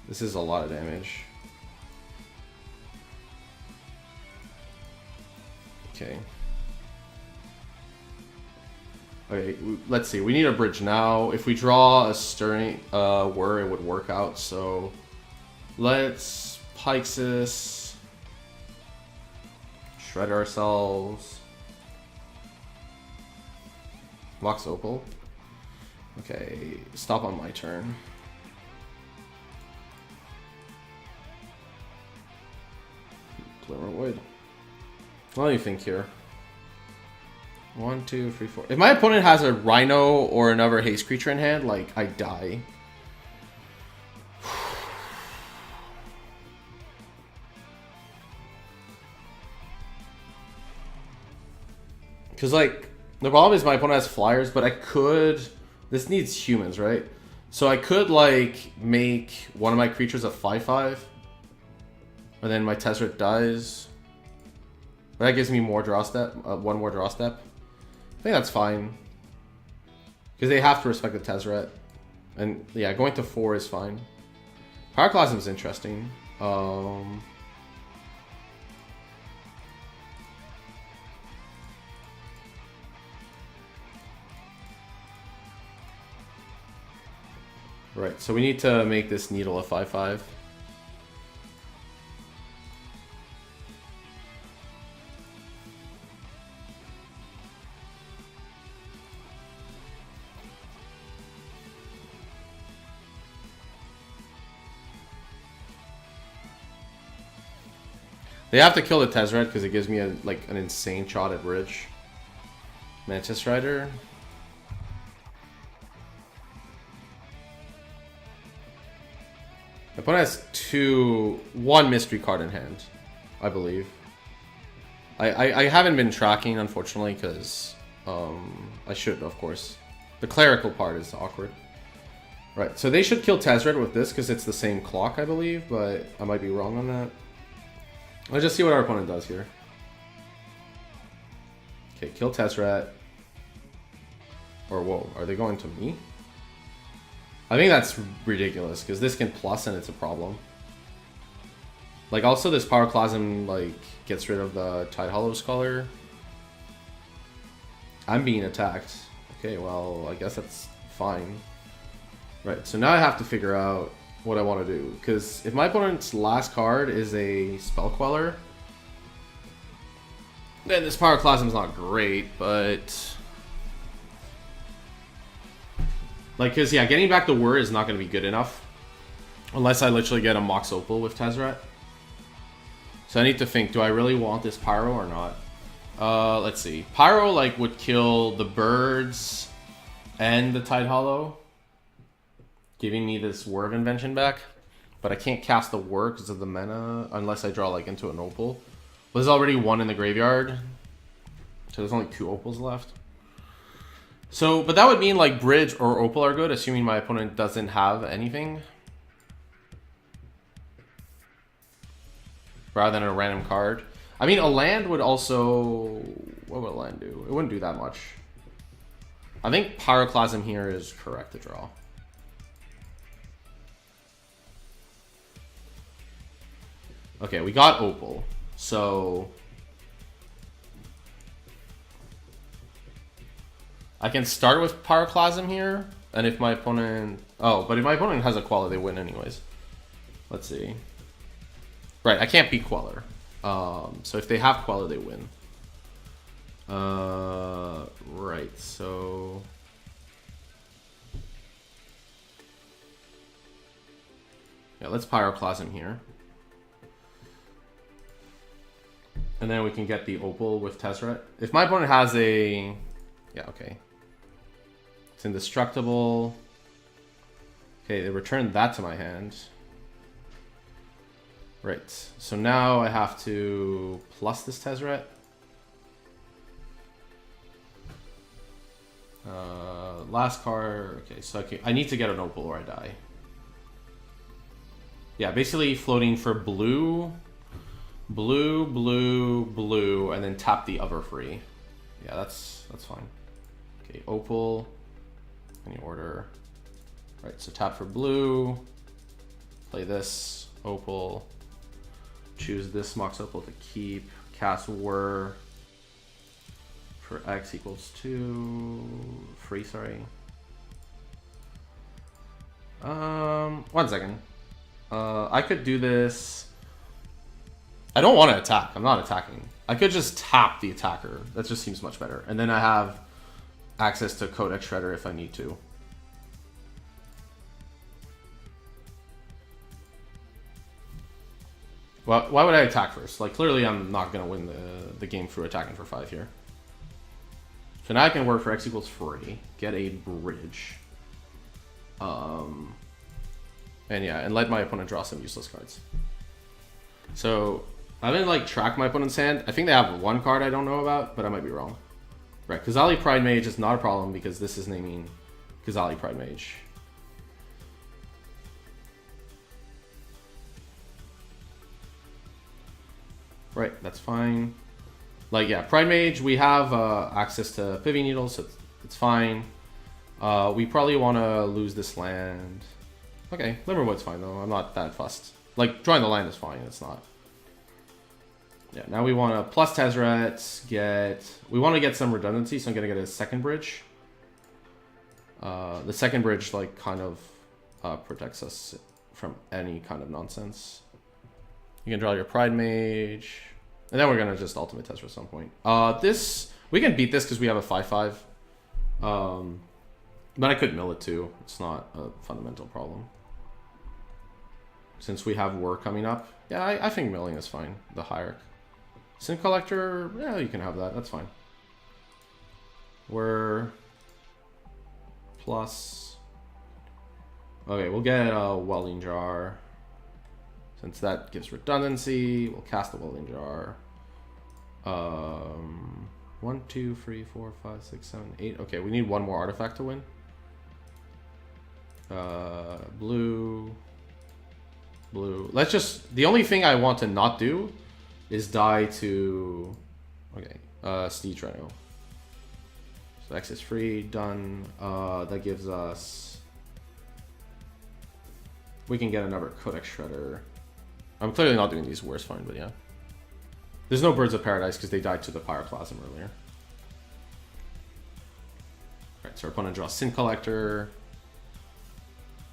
This is a lot of damage. Okay. Okay, let's see. We need a bridge now. If we draw a Stirring Whir, it would work out. So let's Pyxis. Shred ourselves. Vox Opal. Okay, stop on my turn. Glimmer Wood. What do you think here? 1, 2, 3, 4. If my opponent has a Rhino or another haste creature in hand, like, I die. Because, like, the problem is my opponent has flyers, but I could... This needs humans, right? So I could, like, make one of my creatures a 5/5. And then my Tezzeret dies. That gives me more draw step, one more draw step. I think that's fine. Because they have to respect the Tezzeret. And yeah, going to 4 is fine. Pyroclasm is interesting. Right, so we need to make this Needle a 5/5. They have to kill the Tezzeret because it gives me an insane shot at bridge. Mantis Rider. My opponent has one mystery card in hand, I believe. I haven't been tracking, unfortunately, because I should, of course. The clerical part is awkward. Right, so they should kill Tezzeret with this because it's the same clock, I believe, but I might be wrong on that. Let's just see what our opponent does here. Okay, kill Tezzeret. Or, whoa, are they going to me? I think that's ridiculous, because this can plus and it's a problem. Like, also this Pyroclasm, like, gets rid of the Tidehollow Scholar. I'm being attacked. Okay, well, I guess that's fine. Right, so now I have to figure out what I want to do. Because if my opponent's last card is a Spell Queller, then this Pyroclasm is not great, but... Like, because, yeah, getting back the Whir is not going to be good enough. Unless I literally get a Mox Opal with Tezzeret. So I need to think, do I really want this Pyro or not? Let's see. Pyro, like, would kill the birds and the Tidehollow, giving me this Whir of Invention back. But I can't cast the Whir because of the mana, unless I draw, like, into an Opal. But there's already one in the graveyard. So there's only 2 Opals left. So, but that would mean, like, Bridge or Opal are good, assuming my opponent doesn't have anything. rather than a random card. I mean, a land would also... What would a land do? It wouldn't do that much. I think Pyroclasm here is correct to draw. Okay, we got Opal. So... I can start with Pyroclasm here, and if my opponent... Oh, but if my opponent has a Queller, they win anyways. Let's see. Right, I can't beat Queller. So if they have Queller, they win. Right, so... Yeah, let's Pyroclasm here. And then we can get the Opal with Tezzeret. If my opponent has a... Yeah, okay. It's indestructible. Okay, they returned that to my hand. Right, so now I have to plus this Tezzeret. Last card. Okay, so I need to get an Opal or I die. Yeah, basically floating for blue, blue, blue, blue, and then tap the other free. Yeah, that's fine. Okay, Opal. Any order. Right, so tap for blue. Play this. Opal. Choose this Mox Opal to keep. Cast Whir. For X equals 2. Free, sorry. 1 second. I could do this. I don't want to attack. I'm not attacking. I could just tap the attacker. That just seems much better. And then I have access to Codex Shredder if I need to. Well, why would I attack first? Like, clearly I'm not going to win the game through attacking for 5 here. So now I can work for X equals 3. Get a bridge. And yeah, and let my opponent draw some useless cards. So, I didn't like track my opponent's hand. I think they have 1 card I don't know about, but I might be wrong. Right, Kazali Pride Mage is not a problem because this is naming Kazali Pride Mage. Right, that's fine. Like, yeah, Pride Mage, we have access to Pivy Needles, so it's fine. We probably want to lose this land. Okay, Limmerwood's fine though. I'm not that fussed. Like, drawing the land is fine. It's not. Yeah, now we want to plus Tezzeret, we want to get some redundancy, so I'm going to get a second bridge. The second bridge, like, kind of protects us from any kind of nonsense. You can draw your Pride Mage. And then we're going to just Ultimate Tezzeret at some point. We can beat this because we have a 5/5. But I could mill it too. It's not a fundamental problem. Since we have Whir coming up. Yeah, I think milling is fine. The Hierarch. Sin Collector, yeah, you can have that. That's fine. Whir. Plus. Okay, we'll get a Welding Jar. Since that gives redundancy, we'll cast the Welding Jar. 1, 2, 3, 4, 5, 6, 7, 8. Okay, we need 1 more artifact to win. Blue. Blue. Let's just... The only thing I want to not do is die to... Okay. Steed Rhino. So X is free. Done. That gives us... We can get another Codex Shredder. I'm clearly not doing these worse fine, but yeah. There's no Birds of Paradise because they died to the Pyroclasm earlier. Alright, so our opponent draws Sin Collector.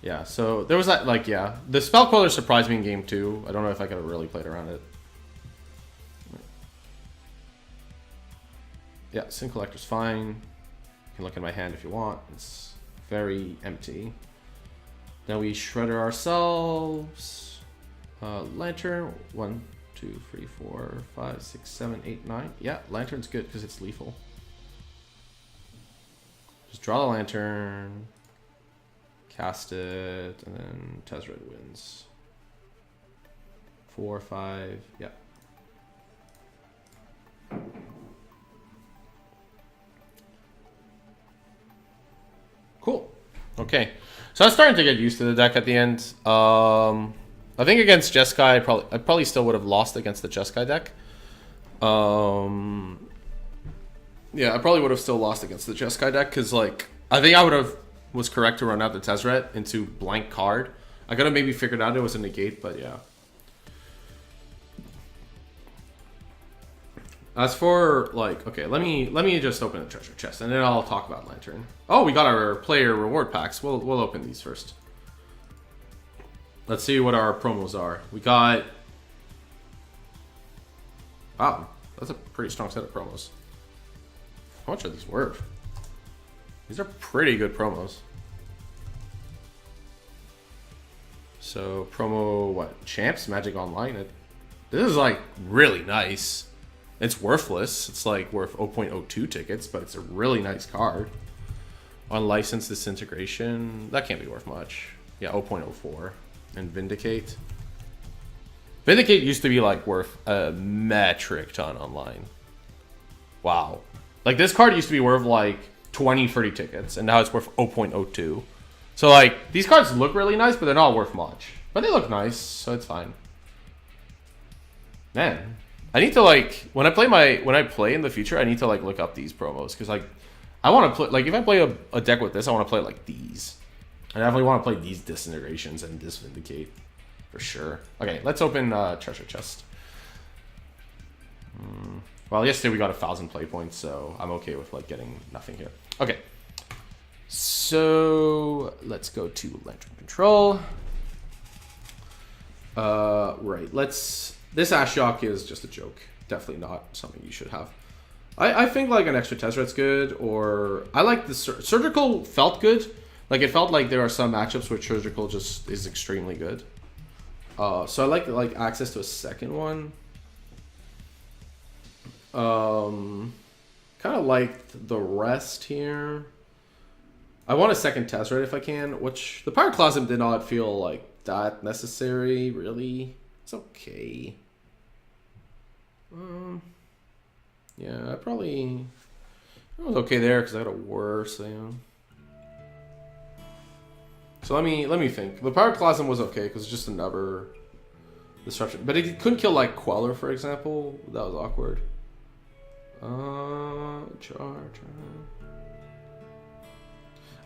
Yeah, so there was that, like, yeah. The Spell Queller surprised me in game 2. I don't know if I could have really played around it. Yeah, Sin Collector's fine. You can look at my hand if you want. It's very empty. Then we Shredder ourselves. Lantern. 1, 2, 3, 4, 5, 6, 7, 8, 9. Yeah, Lantern's good because it's lethal. Just draw the Lantern. Cast it, and then Tezzeret wins. 4, 5, yeah. Cool. Okay. So I was starting to get used to the deck at the end. I think against Jeskai, I probably still would have lost against the Jeskai deck. Yeah, I probably would have still lost against the Jeskai deck because, like, I think I would have was correct to run out the Tezzeret into blank card. I could have maybe figured out it was a negate, but yeah. As for, like, okay, let me just open the treasure chest and then I'll talk about Lantern. Oh, we got our player reward packs. We'll open these first. Let's see what our promos are. We got... Wow, that's a pretty strong set of promos. How much are these worth? These are pretty good promos. So, promo, what? Champs? Magic Online? This is, like, really nice. It's worthless. It's, like, worth 0.02 tickets, but it's a really nice card. Unlicensed Disintegration. That can't be worth much. Yeah, 0.04. And Vindicate. Vindicate used to be, like, worth a metric ton online. Wow. Like, this card used to be worth, like, 20, 30 tickets, and now it's worth 0.02. So, like, these cards look really nice, but they're not worth much. But they look nice, so it's fine. Man. I need to, like, when I play in the future, I need to, like, look up these promos. Because, like, I want to play, like, if I play a deck with this, I want to play, like, these. I definitely want to play these Disintegrations and this Vindicate. For sure. Okay, let's open Treasure Chest. Well, yesterday we got 1,000 play points, so I'm okay with, like, getting nothing here. Okay. So, let's go to Lantern Control. Right, this Ashiok is just a joke. Definitely not something you should have. I think, like, an extra Tezzeret's good, or... I like the... Surgical felt good. Like, it felt like there are some matchups where Surgical just is extremely good. So I like access to a second one. Kind of liked the rest here. I want a second Tezzeret if I can, which the Pyroclasm did not feel like that necessary, really. It's okay. Yeah, I was okay there because I got a worse, you know. So let me think. The Pyroclasm was okay because it's just another disruption, but it couldn't kill like Queller, for example. That was awkward. Jar.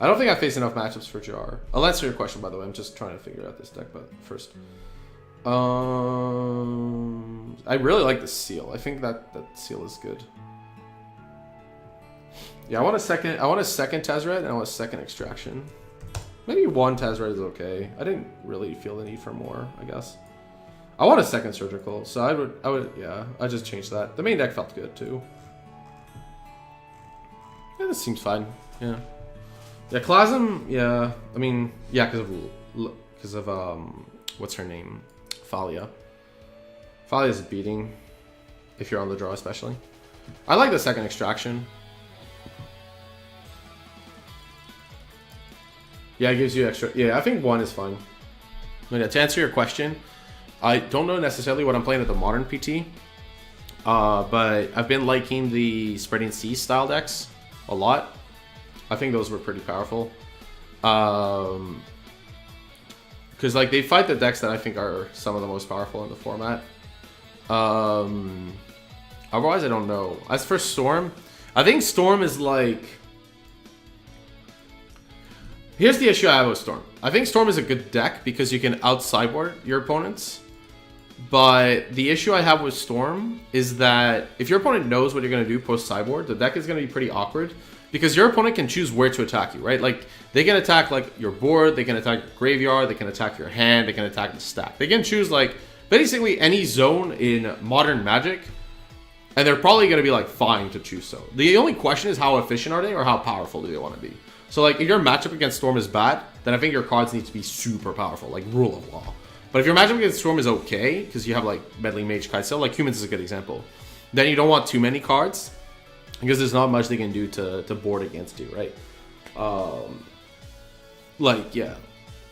I don't think I faced enough matchups for Jar. I'll answer your question, by the way. I'm just trying to figure out this deck, but first. I really like the Seal. I think that Seal is good. Yeah, I want a second Tezzeret and I want a second Extraction. Maybe one Tezzeret is okay. I didn't really feel the need for more, I guess. I want a second Surgical, so I would, yeah, I just changed that. The main deck felt good too. Yeah, this seems fine. Yeah. Yeah, Klasm, yeah. I mean, yeah, because of what's her name? Thalia. Thalia's beating, if you're on the draw especially. I like the second Extraction. Yeah, it gives you extra. Yeah, I think one is fine. But yeah, to answer your question, I don't know necessarily what I'm playing at the Modern PT. But I've been liking the Spreading Seas style decks a lot. I think those were pretty powerful. Because like they fight the decks that I think are some of the most powerful in the format. Otherwise, I don't know. As for Storm, I think Storm is like... Here's the issue I have with Storm. I think Storm is a good deck because you can out-sideboard your opponents. But the issue I have with Storm is that if your opponent knows what you're going to do post-sideboard, the deck is going to be pretty awkward. Because your opponent can choose where to attack you, right? Like, they can attack, like, your board, they can attack your graveyard, they can attack your hand, they can attack the stack. They can choose, like, basically any zone in Modern Magic, and they're probably going to be, like, fine to choose so. The only question is how efficient are they or how powerful do they want to be? So, like, if your matchup against Storm is bad, then I think your cards need to be super powerful, like Rule of Law. But if your matchup against Storm is okay, because you have, like, Meddling Mage, Kitesail, like Humans is a good example, then you don't want too many cards, because there's not much they can do to board against you, right? Like, yeah.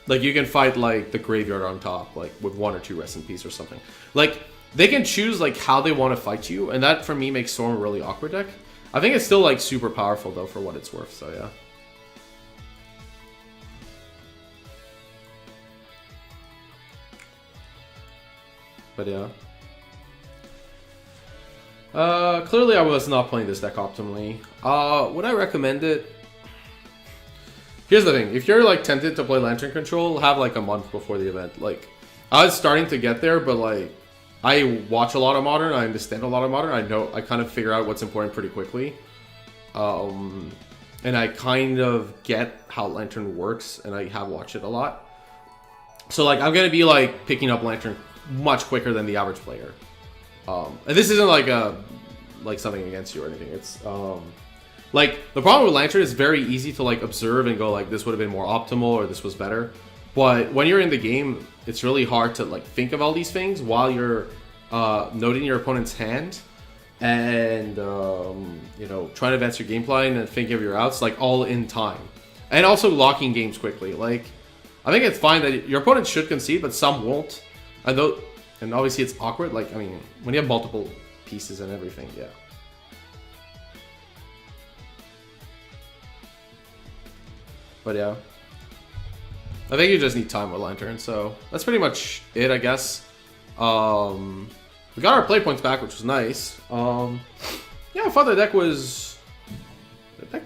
Like, you can fight, like, the graveyard on top, like, with 1 or 2 Rest in Peace or something. Like, they can choose, like, how they want to fight you, and that, for me, makes Storm a really awkward deck. I think it's still, like, super powerful, though, for what it's worth, so yeah. But yeah. Clearly I was not playing this deck optimally. Would I recommend it? Here's the thing. If you're like tempted to play Lantern Control, have like a month before the event. Like, I was starting to get there, but like, I watch a lot of Modern, I understand a lot of Modern, I kind of figure out what's important pretty quickly. And I kind of get how Lantern works, and I have watched it a lot. So like, I'm gonna be like picking up Lantern much quicker than the average player. And this isn't like something against you or anything. It's like, the problem with Lantern is very easy to like observe and go like, this would have been more optimal or this was better. But when you're in the game, it's really hard to like think of all these things while you're noting your opponent's hand and you know, trying to advance your game plan and think of your outs like all in time, and also locking games quickly. Like, I think it's fine that your opponent should concede, but some won't. And obviously it's awkward. Like, I mean, when you have multiple pieces and everything, yeah. But yeah, I think you just need time with Lantern. So that's pretty much it, I guess. We got our play points back, which was nice. Yeah, I thought the deck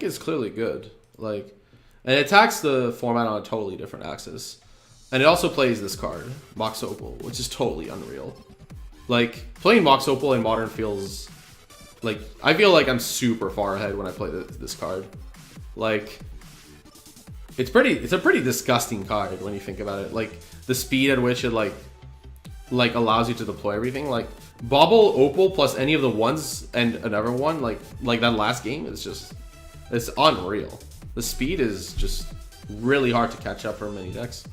is clearly good. Like, and it attacks the format on a totally different axis. And it also plays this card, Mox Opal, which is totally unreal. Like, playing Mox Opal in Modern feels like, I feel like I'm super far ahead when I play this card. Like, it's a pretty disgusting card when you think about it. Like, the speed at which it like allows you to deploy everything. Like, Bobble Opal plus any of the ones and another one, like that last game is just, it's unreal. The speed is just really hard to catch up for many decks.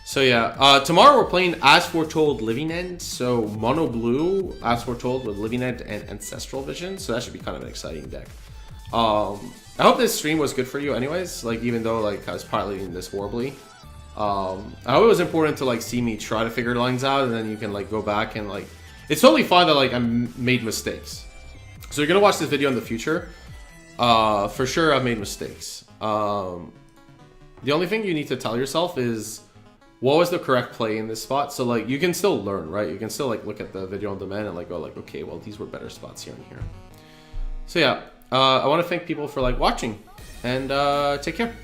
So yeah, tomorrow we're playing As Foretold Living End. So mono blue, As Foretold with Living End and Ancestral Vision. So that should be kind of an exciting deck. I hope this stream was good for you anyways, like, even though like I was piloting this horribly. I hope it was important to like see me try to figure lines out, and then you can like go back and like, it's totally fine that like I made mistakes. So you're gonna watch this video in the future. For sure I've made mistakes. The only thing you need to tell yourself is, what was the correct play in this spot? So like, you can still learn, right? You can still like look at the video on demand and like go like, okay, well, these were better spots here and here. So yeah, I want to thank people for like watching, and take care.